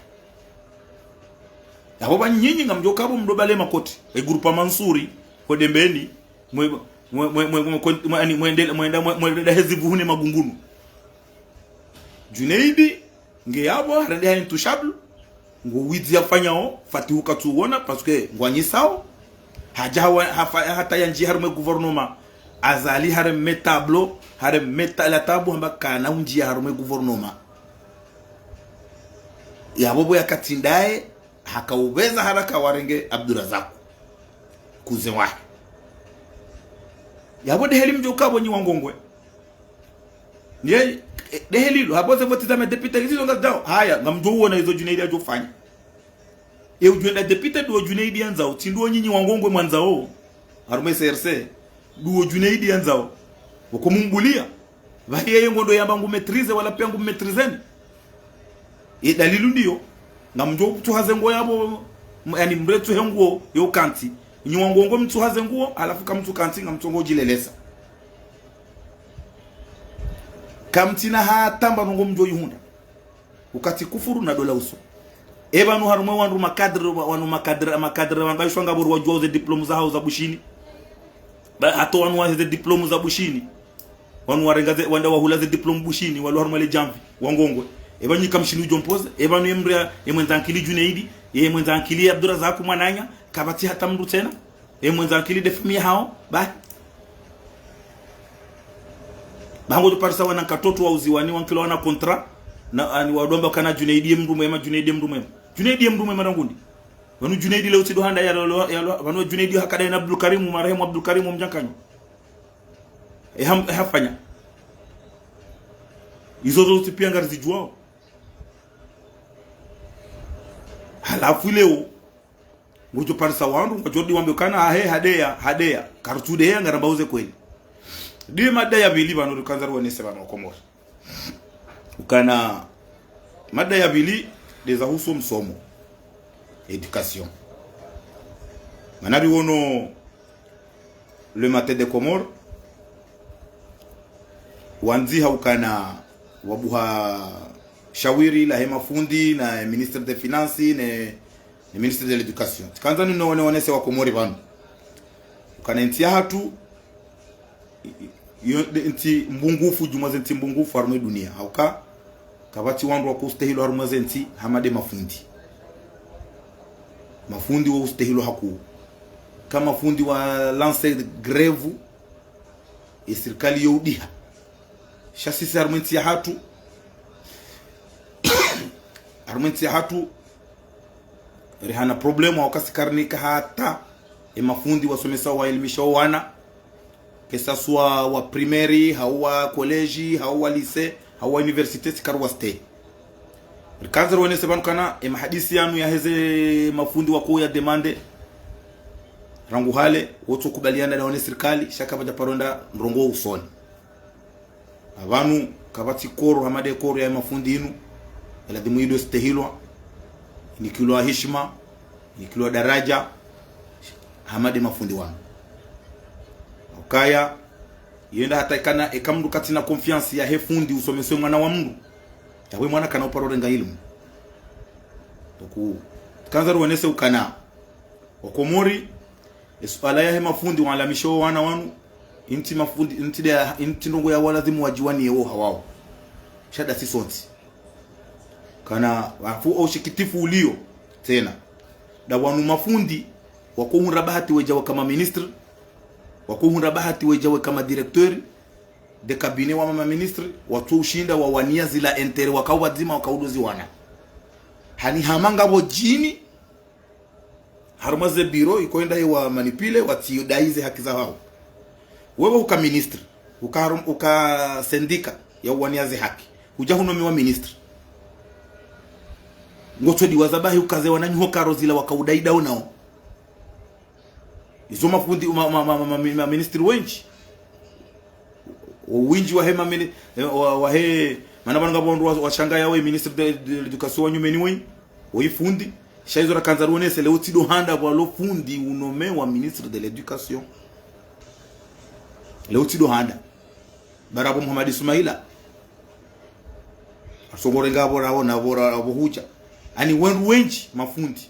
yabo banyinyi ngamjoka abo mdobale makoti e grupa Mansuri ko dembeni mwenda hezivuhune magungunu Junaidi nge yabo harende hani tushablu ngo wizi yafanyao fatihuka tuona parce que ngwanyisao haja hata yanji harume gouvernement azali harame tableau harame la tabu hamba kana unji harume gouvernement yabo ya katindae hakaubeza haraka warenge Abdurazak kuzewa yabo deheli mjoka bonyi wangongwe ndiye deheli hapo ze voti za madepite hizo ngazao haya ngamjo uona hizo Junaidi ajofanya ujenda deputy do Junaidi anzao tinduo nyinyi wangongwe mwanzao harume CRC duo Junaidi anzao ukumumbulia bahiye ngondo yamba ngumetrize wala pia ngumetrizeni dalilu ndio ngamjo mtu hazengo yabo yani mretu hengo yo kanti nyiwangongo mtu hazengo alafu kamtu kanti ngamtongo jilelesa kamtina hatamba ngo mjo yuhunda ukati kufuru na dola uso eba no harumwe wandu makadre wangaishwa ngaburu wajua ze diploma za hauza bushini ba hato wanu wa ze diploma za bushini wanu warengaze wanda wahula ze diploma bushini walu harumwe le jamvi wangongwe eba nyika mshinu jompoze eba no emria emwenzankili Junaidi emwenzankili Abdurazak mwananya kabati hata mndu tena emwenzankili de famille hao ba bango parisa wana katoto wa uziwani wankilo wana kontra na ani wadomba kana Junaidi mndu mwema Junaidi mndu mwema rangundi wanu Junaidi leo tido handa ya wanu Junaidi hakada na Abdul Karim marehemu Abdul Karim mjankanyo hafanya hizo zote pia ngari zijuao halafu leo ngojo parisa wandu ngojodi wambe kana hadea karutude ya ngarambauze kweli die mada ya bili bano kanzaru wanese bano komora ukana mada ya bili deza huso msomo education manabi wono le matin de Comores wanzi haukana wabuha shawiri la hema fundi na ministre des finances ne ministre de l'éducation kanza nino wanese wa Komori bano ukana ntia hatu nti mbungufu jumaze nti mbungufu arme dunia hauka kabati wandu wakustehilo armaze nti hamade mafundi wa ustehilo haku kama fundi wa lance greve e serikali yaudiha shasisi armenti ya hatu rihana problemu wakasi karnika hata mafundi wasomesa wa elimisha wana pesa swa wa primary hawa college hawa lycée hawa université sikarwa stay kanzaro wene sebanu kana mahadisi yanu ya heze mafundi wako ya demande rangu hale wote kubaliana na wone serikali shaka baja paronda ndrongo usoni abantu kabati koro hamade koro ya mafundi inu lazima ido stehilwa ni kilo heshima ni kilo daraja hamadi mafundi wanu ukaya yenda hata ikana ikamdu katina confiance ya hefundi usomese mwana wa mndu yawe mwana kana uparorenga ilmu toku kanza ruonese ukana okomori eswala ya mafundi walamisho wana wanu inti mafundi inti ndongo ya walazimu wajiwani yeo hawao shada sisonti kana wafu au shikitifu ulio tena da wanu mafundi wako hunrabahati wejawa kama minister wako hunrabahati wejawa kama directeur de cabinet wa mama ministre watu ushinda wa wania zila entere wakawadzima wakaudozi wana hani hamanga bojini harumaze biro ikoenda wa manipile watidaize haki za wao wewe uka ministre uka sendika ya waniaze haki hujahunomiwa ministre ngotodi wazabahi ukaze wananyi hokaro zila wakaudaida nao izo mafundi ministri wenji winji wa hema wa he manabanga bondu washanga yawe ministre de l'éducation wanyumeni wen oifundi shaizo rakanzaruone sele utido handa kwa lo fundi unome wa ministre de l'éducation le utido handa barabo Muhammad Ismaila asogorenga bora na bora abuhuja ani wenji mafundi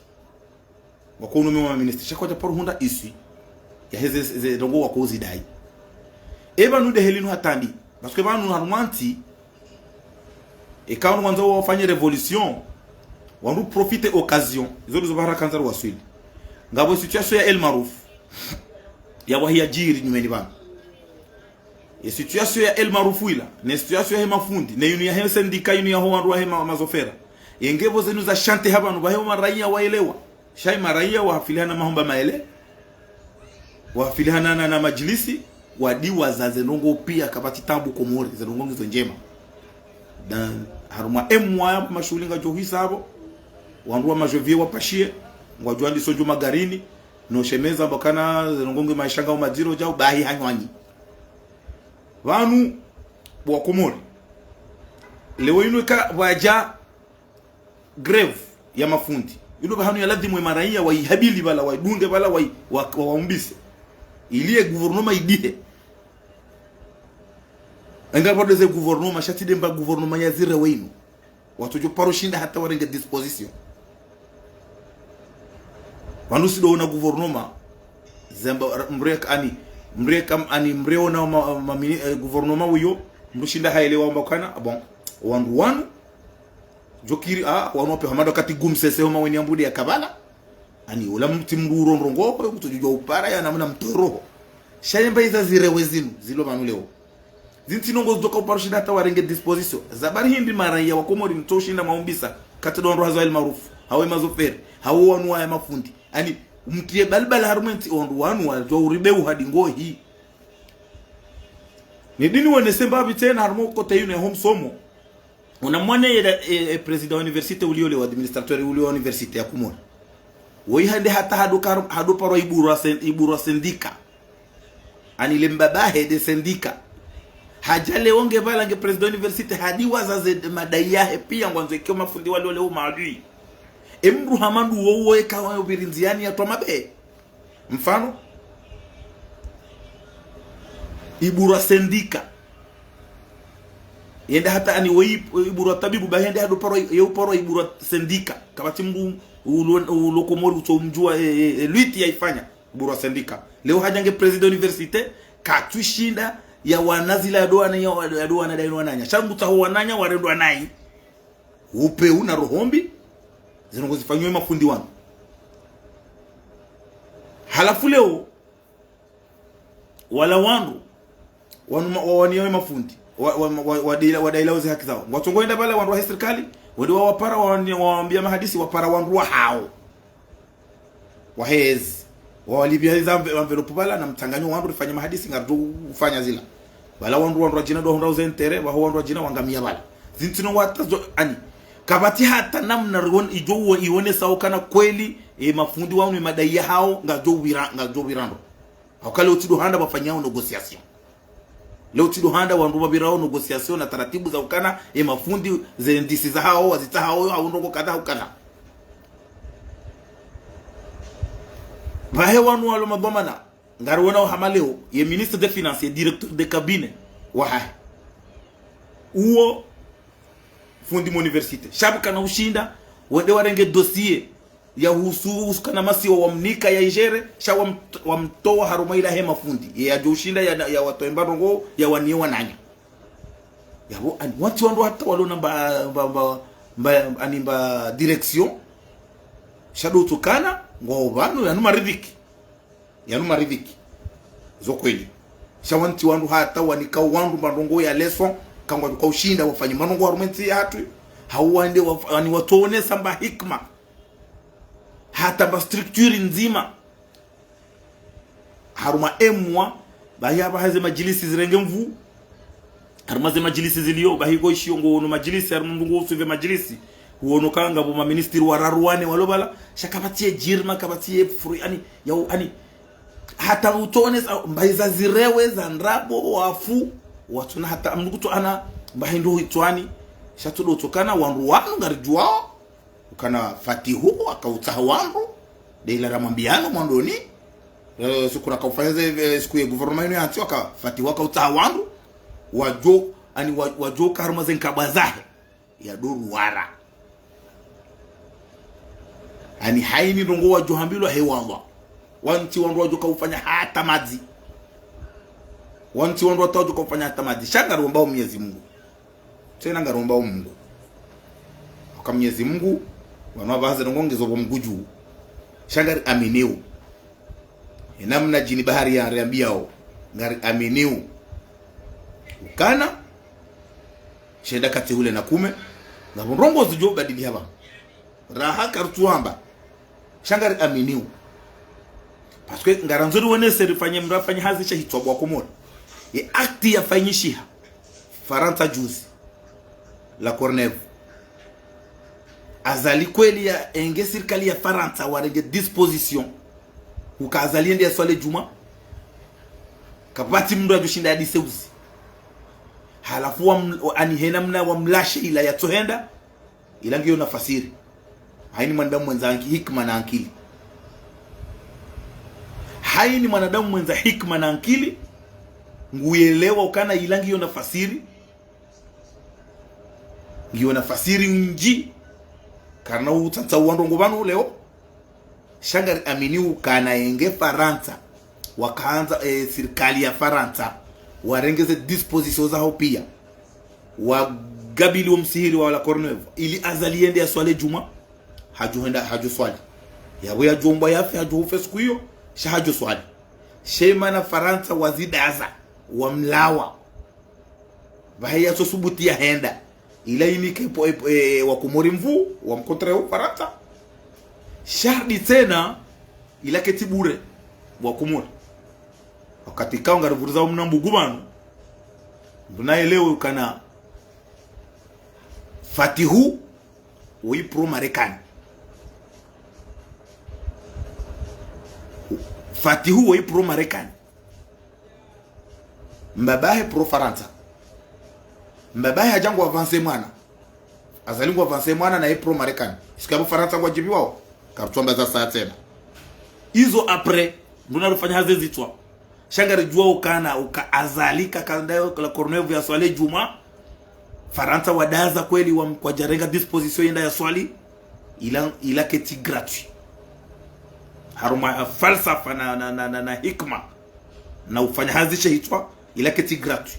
wako unome wa ministre shakoja por hunda isi ya heze dongo wako zidai eba nude helinu hatandi parce que banu harmanti e kaunu wanzo wafanye revolution wandu profite occasion izo zobara kanzaru waswili ngabo situation ya El Maruf ya wahia jiri nyumeni bana e situation ya El Maruf ila ne situation ya mafundi ne yunu ya he sendika yunu ya ho wandu wa he mazofera yengebo zenu za shante haba no bahe maraia waelewa shai maraia wafiliana mahomba maele wafiliana na majlisi wadiwa za zenongo pia kabati tabu komori zenongo ngizo njema dan haruma emwa mashulinga jo hisabo wandu wa majovie wapashie ngwajwandi sojo magarini no shemeza bakana zenongo ngi maishanga wa madiro jao bahi hanywanyi wanu wa komori leo inuka waja greve ya mafundi yuno bahanu ya ladhimu maraia waihabili bala waidunge bala waumbise iliye gouvernement idihe anga bado ze gouvernement shatide mba gouvernement ya zire wenu watu jo paroshinda hata warenge disposition wanu sido na gouvernement zamba mreka ani mreo na gouvernement wiyo mrushinda haelewa mbakana bon wanu jokiri wanu wape hamado kati gumsese homa weni ambudi ya kabala ani ula mtimruro ndongo ko kutujua upara ya namna mtoro shayemba iza zirewe zinu zilo banu leo zintinongo zoka uparushida hata warenge disposition zabari hindi maraia wakomori mtoshinda maumbisa kati don rohazo El Maruf hawe mazoferi hawo wanu wa mafundi ani mtie balbal harumenti ondu wanu wa jo uribeu hadi ngohi ni dini wanesemba bitena harumo kote yune home somo una mwane president wa universite uliole wa administrateur uliole wa universite ya Kumona woi hande hata hadu paro iburu sendika ani lembabahe de sendika hajale onge bala nge president university hadi wazaze madai yahe pia ngwanzo kio mafundi wale wale maadui emru hamandu wowo ekawa ubirinziani ya tomabe mfano iburu sendika yenda hata ani woi iburu tabibu bahende hadu paro iburu sendika kabati mbu ulokomori utomjua luiti yaifanya iburu sendika leo hajange president university katwishinda ya wanazila doa na daino nanya shangu taho wananya warendo nai upe una rohombi zinongo zifanywe mafundi wangu halafu leo wala wandu waniwe mafundi wadailaozi haki zao watongoenda bala wandu wa serikali wadi wapara waambia mahadisi wapara wandu wa hao wahezi walibia hiza envelope bala na mtanganyo wandu rifanya mahadisi ngadu ufanya zila bala wandu jina do honda uzentere wa wandu jina wangamia bala zintino watazo ani kabati hata namna ron ijo ione sawa kana kweli mafundi wao ni madai hao ngajo wirando akale utido handa bafanyao negotiation leo tido handa wandu babirao negotiation na taratibu za ukana mafundi ze ndisi za hao wazita hao au ndongo kadha ukana bahe wanu walo mabomana ngarwana hamaleo ye ministre des finances ye directeur de cabinet waha uo fundi mu universite shabu kana ushinda wende warenge dossier ya husu kana masio wamnika ya injere sha wamtoa harumaila hema fundi ya joshinda ya watoemba rongo ya waniwa nanya yabo ani watu wandu hata walo namba animba direction shado tukana ngo banu yanu maridiki zo kweli shawanti wandu hata wanika wandu mandongo ya leso kangwa kwa ushinda wafanye manongo harumenti hatu hauande wani watone samba hikma hata ba structure nzima haruma emwa bayaba haze majilisi zirenge mvu haruma ze majilisi ziliyo bahigo ishiongo no majilisi harumundungo usuve majilisi huono kanga bo ministeri wararuane walobala shakabatie jirma kabatie free ani yao ani hata utone mbaiza zirewe za ndrabo wafu watu na hata mnukuto ana bahindu hitwani shatudo tokana wandu wanu ngarijua ukana fatihu akautaha wandu deila ramambiano mwandoni sukuna kaufanya siku ya gouvernement ya hati waka fatihu akautaha wandu wajo karma zenkabazahe ya doru wara ani haini rongo wajo hambilo hewallah wanti wandu wajo kaufanya hata madzi wanti wandu wajo kaufanya hata madzi shanga rombao Mwenyezi Mungu tena ngarombao Mungu kwa Mwenyezi Mungu wanwa baadhi ngongezo bo mguju shanga amineu namna jini bahari ya riambiao ngari amineu ukana sheda kati ule na kume na rongo zijo badili haba raha kartuamba shanga amineu parce que ngaranzuri wone serifanye mrafanye hazisha hitwa komora e acte ya fanyishiha faranta juzi la Corneve azali kweli ya enge serikali ya Faransa warenge disposition ukazali ndi aswale juma kabati mndu ajushinda hadi seuzi halafu ani hena mna wamlashe ila ya tohenda ila ngiyo nafasiri haini mwanadamu mwenzangu hikma na akili haini mwanadamu mwenza hikma na akili nguelewa ukana ila ngiyo nafasiri ngiyo nafasiri nji karna utata wandongo banu leo shangari aminiu kana enge Faransa wakaanza serikali ya Faransa warengeze disposition zao pia wagabili msihiri wa la Corneve ili azaliende aswale juma haju swali yabo ya jomba yafe haju ufe siku hiyo haju swali shema na Faransa wazidaza wamlawa bahaya so subutia henda ila inike wa Komori mvu wa mkontre wa Faransa shardi tena ila ketibure wa Komori wakati kaunga ruvuza mnambugu banu tunaelewa kana fatihu wi pro Marekani fatihu wi pro Marekani mbabahe pro Faransa mbabaye hajangu avance mwana azalingu avance mwana na pro Marekani sikabu Faransa kwa jibi wao kartuamba za saa tena hizo apres nduna rufanya haze zitwa shangari jua ukana ukaazalika kandayo la Corneve ya swali juma Faransa wadaza kweli kwa jarenga disposition yenda ya swali ila keti gratuit haruma falsafa na hikma na ufanya hazisha hitwa ila keti gratuit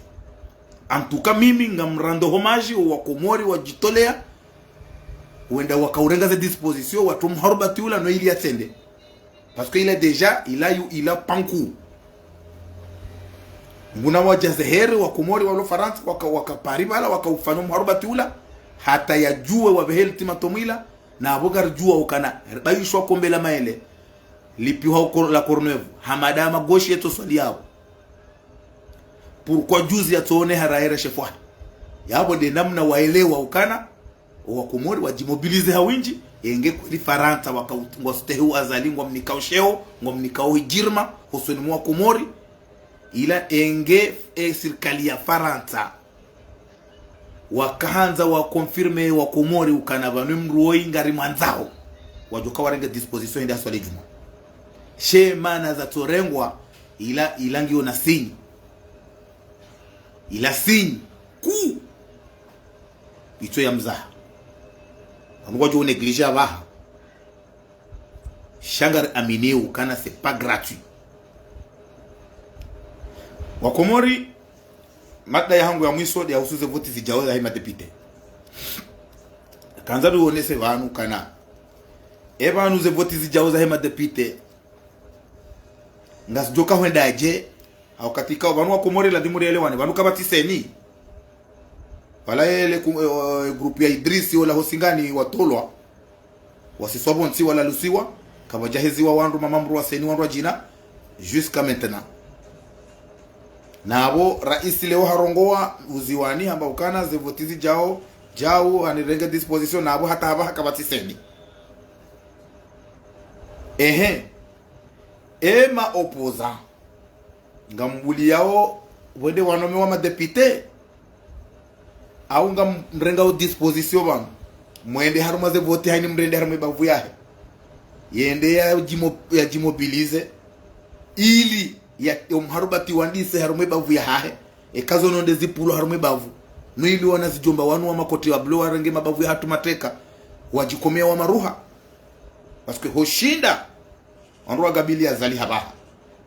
antuka mimi ngamrando homaji wa Komori wajitolea wenda wakaurenga za disposition watu mharubati ula no ili atende parce que il est déjà il a panku nguna wajazehere wa Komori wa Faransa wakapari bala wakaufanya mharubati ula hata yajue wa behelti matomila na abogar jua ukana bayishwa kombela maele lipiwa la Corneve hamadama goshi yeto swali yao pourquoi juzi ya tuone haraera shefwa yabo de namna waelewa ukana wa Komori wajimobilize hawinji yenge kweli Faransa wakautungwa stehu azalingwa mnikao sheo ngomnikao hijirma husoni mwa Komori ila enge serikali ya Faransa wakaanza wa confirme wa Komori ukana banu mruoi ngari mwanzao wajoka warenga disposition ndia swali juma she mana za torengwa ila ilangi ona sinyi ila sinyi ku ito ya mzaha anwa jo neglige abaha shangar amineu kana c'est pas gratuit wa Komori mada ya hangu ya mwiso ya usuze voti zijaoza hii madepite kanza duonese vanu kana eba nuze voti zijaoza hii madepite ngasjoka hwenda aje au katika vanu wa Komori la dimuri elewane vanu kabati seni wala ele grupu ya Idrisi wala Hosingani watolwa wasiswabonsi wala lusiwa kabajahezi wa wandu mamamru wa seni wandu wa jina jusqu'à maintenant nabo rais leo harongoa uziwani hamba ukana zevotizi jao anirenga disposition nabo hata haba kabati seni ema opposa ngambuli yao wende wanome wa madepite au ngamrenga o disposition bang mwende haruma ze voti haini mrende haruma bavu yahe yende ya jimobilize ili ya umharubati wandise haruma bavu yahe ekazo nonde zipulo haruma bavu mwili wana zijomba wanu wa makoti wa blo warenge mabavu ya hatu mateka wajikomea wa maruha parce que hoshinda wandu wa gabili ya zali habaha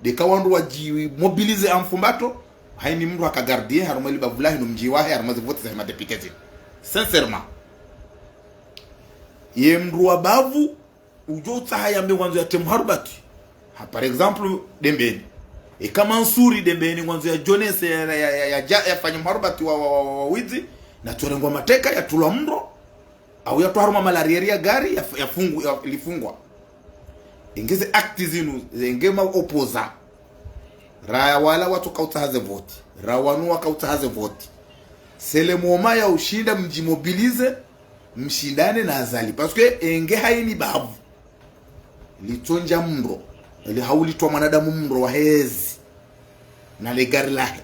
deka wandu wa jimobilize amfumbato haini mru akagardie haruma ili bavu lahi numjiwahe haruma zivoti za madepite zinu sincèrement ye mru wa bavu ujo utaha yambe wanzu ya temu harubati par exemple Dembeni kama Nsuri Dembeni wanzu ya Jones ya fanya mharubati wa wizi na torengwa mateka ya tulwa mro au ya tuharuma malaria gari ilifungwa ingeze acti zinu ngema opposa raya wala watu kautahaze voti rawanu wakautahaze voti sele muoma ya ushinda mjimobilize mshindane na azali parce que enge haini babu litonja mro ili haulitwa mwanadamu mro wa hezi na legari lahe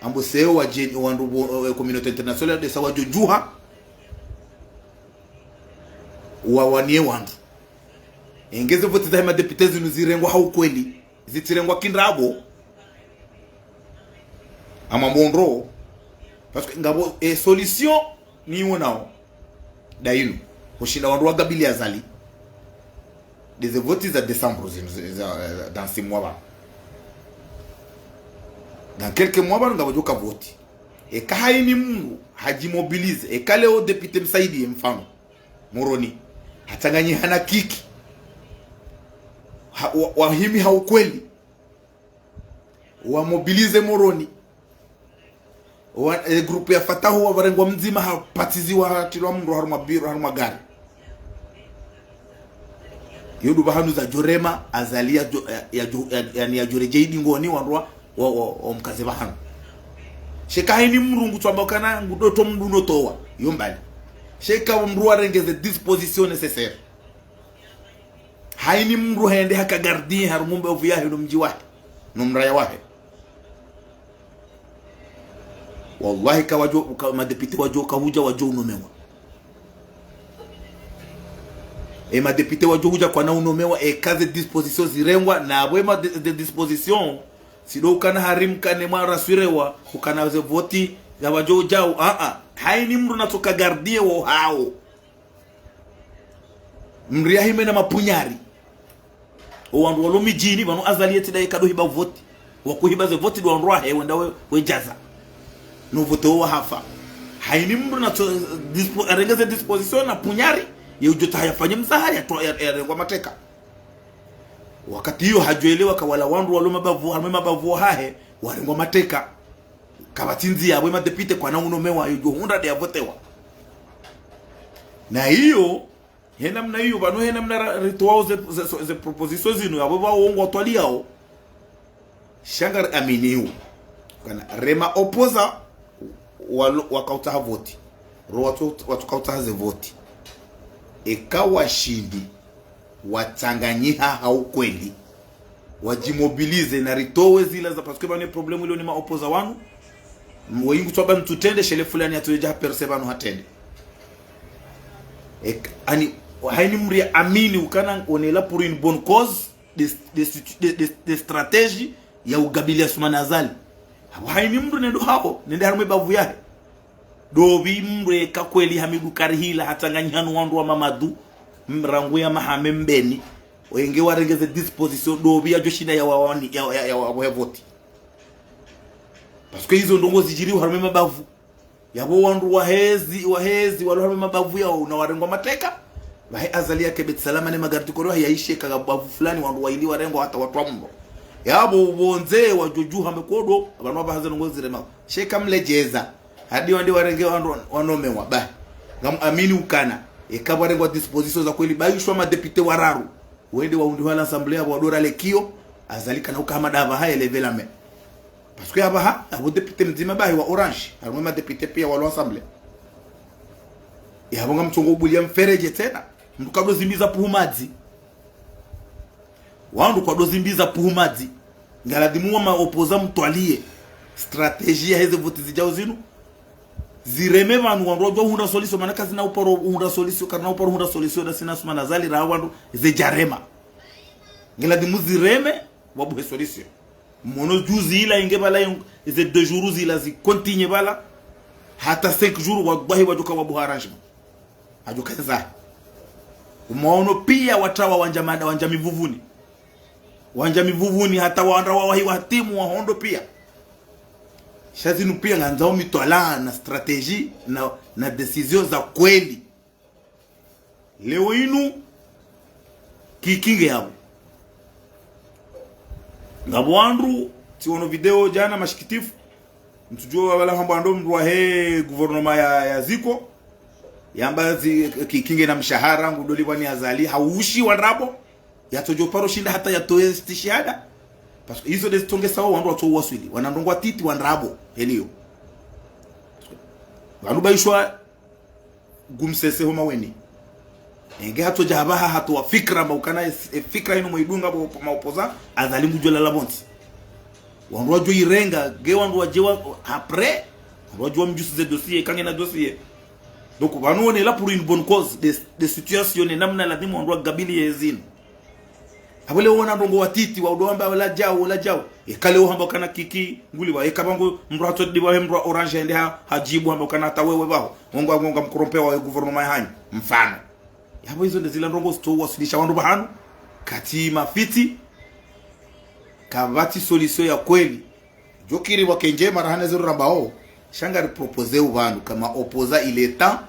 ambo seo wa jeni wandu community international de sawa jojuha wanie wandu engeze voti za madepite zinu zirengwa haukweli zitirengwa kindrabo ama mondro parce que ngabo solution ni wonao dainu hoshinda wandu wa gabili azali des votes za décembre dans 6 mois dans quelques mois ngabo joka vote kahaini mungu hajimobilize kaleo député msaidi mfano Moroni hatanganyi hana kiki wahimi haukweli mobilize Moroni grupu ya Fatahu wa warengwa mzima hapatiziwa hatilwa mro haruma biro haruma gari yodu bahanu za jorema azalia yani ya jorejeidi ngoni wanrwa wa mkaze bahanu sheka haini mrungu twamba kana ngudoto mduno towa yombali sheka mruwa rengeze disposition nécessaire haini mru hende haka gardien harumumbe ovu yahe numji wahe numraya wahe wallahi kawajo madepite wajo kahuja wajo unomewa madepite wajo huja kwa na unomewa kaze disposition zirengwa na abwema de disposition sido ukana harim kane mara surewa ukana ze voti ya wajo jao haini mru natoka gardie wo hao mriahime na mapunyari wandu walomi jini banu azaliyeti da ikado hiba voti wakuhiba ze voti do wandu he wenda we jaza no voto wa hafa haini mru na arengeze disposition na punyari ye ujota yafanye msahari ya rengwa mateka wakati hiyo hajuelewa kawala wandu waloma bavu hahe warengwa mateka kabatinzi yabwe madepite kwa na unomewa yujo 100 ya votewa na hiyo hena mna hiyo bano hena mna ritual ze propositions zinu yabo ba wongo twaliao shangar aminiu kana rema opposa wakauta voti watu kauta ze voti ikawa shindi watanganyiha haukweli wajimobilize na ritowe zila za parce que bane problème ile ni ma opposa wanu mwingu toba mtutende shele fulani atoja percevano hatende ani haini mri amini ukana onela pour une bonne cause de stratégie ya ugabilia sumanazali haini mru nendo hapo nende harume bavu yake dobi mre ka kweli hamidu karihila hatanganyano wandu wa mamadu mrangu ya mahame mbeni wenge warengeze disposition dobi ya joshina ya wawani ya wavoti parce que hizo ndongo zijiriwa harume mabavu yabo wandu wahezi walo harume mabavu yao na warengwa mateka bahe azalia kebet salama ne magarti koro yaishe kagabavu fulani wandu waili warengwa hata watu ambo yabo bonze wajoju hamekodo abantu bahaze ndongo zirema sheka mlejeza hadi wandi warenge wandu wanomewa ba ngam amini ukana ekabarengwa disposition za kweli bayishwa ma député wararu wende waundi wala assemblée abo wadora lekio azalika na ukama dava haya level ame parce que abaha abo député mzima bahi wa orange harimo ma député pia walo assemblée yabo ngamchongo bulia mfereje tena mtukado zimbiza puhumadzi wandu kwa dozimbiza puhumadzi ngaladimua ma opoza mtwalie strategia heze voti zijao zinu zireme vanhu wandu hunda solution manaka zina uporo hunda solution kana uporo hunda solution da sina suma nazali ra wandu zejarema ngeladimu zireme wabu solution mono juzi ila ingebala ze 2 jours ila zi continue bala hata 5 jours wabahi wajuka wabu arrangement ajuka za umaono pia watawa wanja mivuvuni hata waanda wahi watimu wa hondo pia shazinu pia nganzao mitwala na strategie na decision za kweli leo inu kikinge yabo ngabwandu tiono video jana mashikitifu mtujua wala hambando mrwa he gouvernement ya ziko yamba kikinge na mshahara ngudoli wani azali haushi wanrabo yatojo paro shinda hata yatoe stishada parce que hizo destonge sawa wandu watu waswili wanandongwa titi wanrabo helio wandu baishwa gumsese homa weni enge hato jabaha hato wa fikra maukana fikra ino moidunga maopoza azali mujula la bonti wandu wajo irenga ge wandu wajewa après wajo mjusi ze dossier kange na dossier donc on est là pour une bonne cause des situations namna lazima wandu gabili yezini abule wona ndongo watiti wa udomba wala jao ekale hamba kana kiki nguli wa ekabango mbrato diba he mbra orange ende hajibu hamba kana ta wewe bao ngonga mkorompewa wa gouvernement hanyu mfano yabo hizo ndezila ndongo sto wasilisha wandu bahanu kati mafiti kabati solution ya kweli jokiri wakenje marahane zero rambao shanga propose uvandu kama opoza ile temps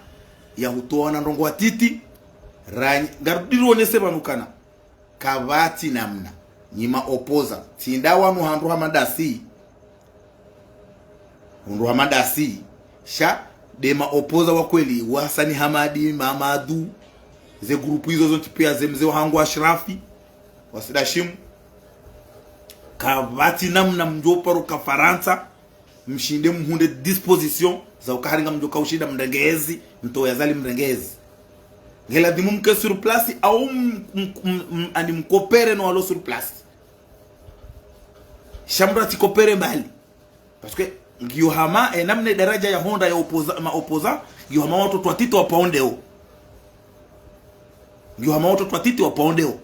ya hutoa na ndongo watiti ngarudiro nese banukana kabati namna nyima opoza tinda wanu handu hamadasi sha dema opoza wa kweli Hasani Hamadi Mamadu ze grupu hizo zote pia zemze wangu Ashrafi wasidashimu kabati namna mjoparo ka Faransa mshinde mhunde disposition za ukaharinga mjoka ushida mrengezi mtoya zali mrengezi ngela dimu mke sur place au ani mkopere no alo sur place shamra ti kopere mbali parce que ngio hama namne daraja ya Honda ya opoza ngio hama watu twatito wa paondeo ngio hama watu twatito wa paondeo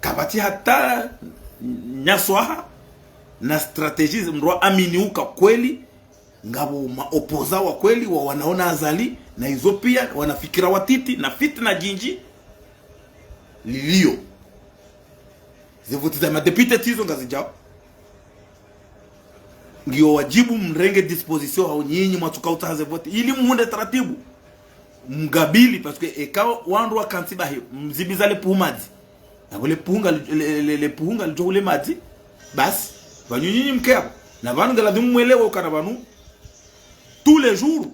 kabati hata nyaswaha na strategies mro aminiuka kweli ngabo maopoza wa kweli wa wanaona azali na hizo pia wanafikira watiti na fitna jinji lilio zivutiza madepite tizo ngazijao ngio wajibu mrenge disposition au nyinyi matuka utaanze vote ili muhunde taratibu mgabili parce que ekao wandu wa kantiba hiyo mzibizale puhumazi na wale puhunga le puhunga lijole mazi basi banyinyi mkeo na vanu ngalazimu mwelewe ukana vanu tous les jours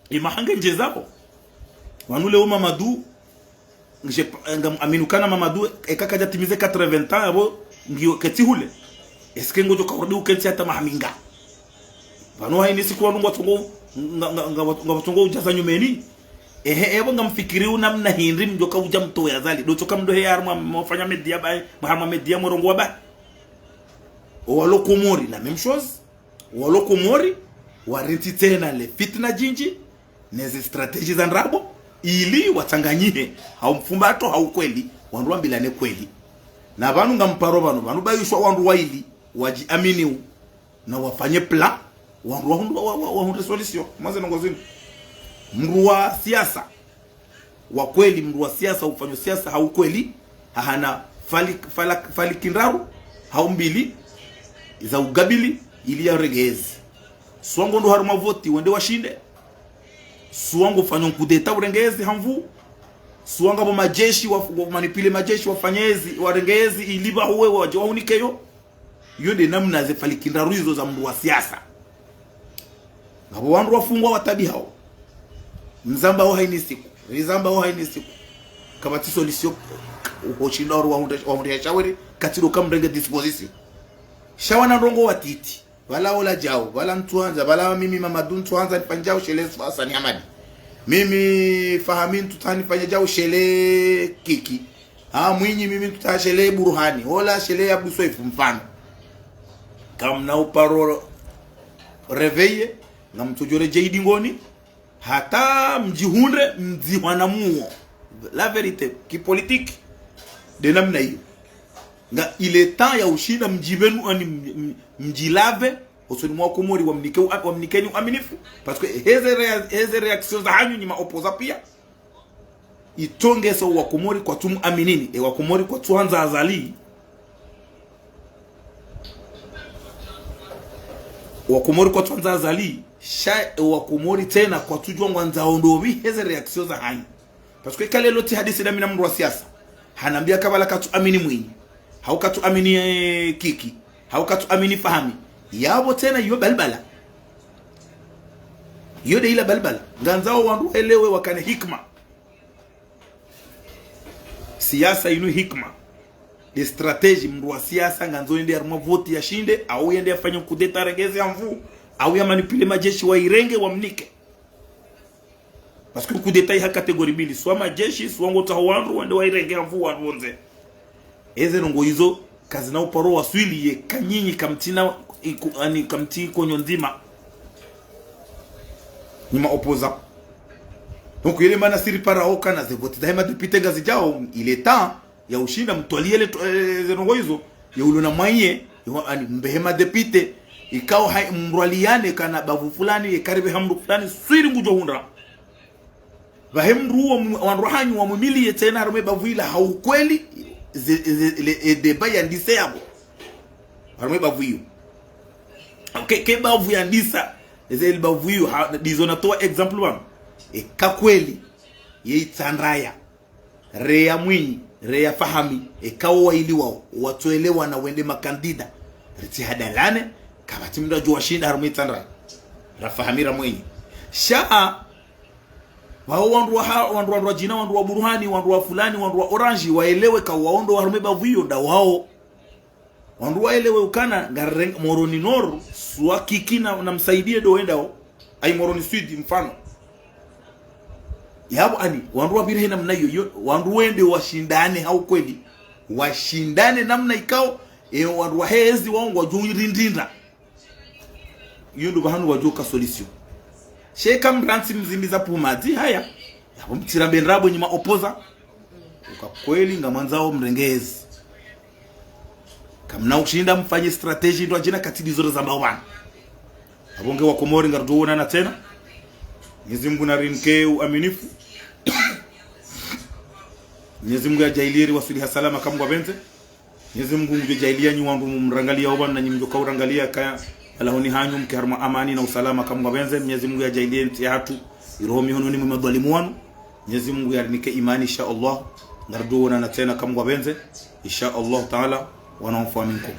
imahanga njezako wanule Mamadou aminukana Mamadou ekaka jatimize 80 ans abo ngio ketihule eske ngojo kaurudi ukenti hata mahaminga vanu haini siku wanungu watongo ngawatongo ujaza nyumeni ebo ngamfikiri unamna hindi mjoka uja mto ya zali dochoka mdo he arma mfanya media ba mahama media morongo ba walo komori la même chose walo komori warinti tena le fitna jinji nezi strategy za nrabo ili watanganyie hau mfumbato hau kweli wandu ambilane kweli na vanu ngamparo vanu bayishwa wandu waili wajiamini na wafanye plan wandu solution mwanzo ngozini mru wa siasa wa kweli mru wa siasa ufanye siasa hau kweli hana fali kinraru hau mbili za ugabili ili ya regezi suango ndo haruma voti wende washinde suango fanyo kudeta urengezi hamvu suanga bo majeshi wa manipile majeshi wafanyezi warengezi iliba huwe waunikeyo yode namna ze falikindaru hizo za mru wa siasa ngabo wandu wafungwa watabi hao mzamba ho haini siku rizamba ho haini siku kama ti solution ukochindoro wa hunde shawari katiro kamrenge disposition shawana ndongo watiti wala ola jao wala mtuanza wala mimi Mamadou tuanza nipanjao shele Hassan Hamadi mimi Fahamin tutani panjao shele Kiki Mwinyi mimi tutashele Burhani wala shele Abdou Soif mfano kama na uparo reveille na mtujore JD ngoni hata mjihunde mzihwanamuo la vérité ki politique de namna hiyo nga ile temps ya ushinda mjibenu ani mjilave osoni mwa komori wamnikeni aminifu parce que heze reaction za hanyu ni maopoza pia itonge so wa komori kwa tumu aminini wa komori kwa tuanza azali wa komori kwa tuanza azali sha wa komori tena kwa tujua ngwanza ondobi heze reaction za hanyu parce que kale loti hadisi da mina mru wa siasa hanambia kabala katu amini Mwinyi haukatu amini Kiki haukatu amini Fahami yabo tena yo balbala yo de ila balbala nganzao wandu elewe wakane hikma siasa inu hikma de strategy mru wa siasa nganzo ende arma vote ya shinde au yende afanye kudeta regeze ya mvu au ya manipule majeshi wa irenge wa mnike parce que kudeta ya kategori mbili swa majeshi swa ngota wandu wende wa irenge ya mvu wanonze eze nongo hizo kazi na uparo waswili ye kanyinyi kamtina ani kamti konyo nzima nima opoza donc yele mana siri para oka na zevote daima depite gazi jao ile temps ya ushinda mtwaliele ze nongo hizo ya ulona mwaye ani mbehema depite ikao hai mrwaliane kana bavu fulani ye karibe hamru fulani swiri ngujo hundra bahemru wa rohanyu wa mumili tena arme bavu ila haukweli le débat yandise yabo arme bavuyo okay ke bavu yandisa ezeli bavuyo dizona to example one kakweli ye Tanraya Rea Mwinyi Rea Fahami kawa ili wao watoelewa na wende makandida ritihadalane kama timda jua shinda arme Tanraya Rafahamira Mwinyi shaa wao wandu wa jina wandu wa Burhani wandu wa fulani wandu wa Orange waelewe ka waondo wa rumeba vuyo nda wao wandu waelewe ukana ngareng moroni noru swa Kikina na msaidie do wendao ai moroni sud mfano yabo ani wandu wa birhe namna hiyo wandu wende washindane hau kweli washindane namna ikao wandu wa hezi wangu wajurindinda hiyo ndo bahanu wajoka solution sheka mransi mzimbiza pumazi haya yabo mtira benrabo nyima opoza ukakweli ngamanzao mrengezi kamna ushinda mfanye strategy ndo ajina katidizoro za mbawani abonge wa Komori ngaruona na tena Mwenyezi Mungu na rinke uaminifu Mwenyezi Mungu ajailieri wasuli salama kama benze Mwenyezi Mungu ngejailia nywangu mrangalia oba na nyimjoka urangalia kaya alahoni hanyu mkiharma amani na usalama kama benze Mwenyezi Mungu ajailie mtiatu iromi hono ni mwadhalimu wanu Mwenyezi Mungu yarinike imani insha Allah ngaruona na tena kama benze insha Allah taala wanaofa minkum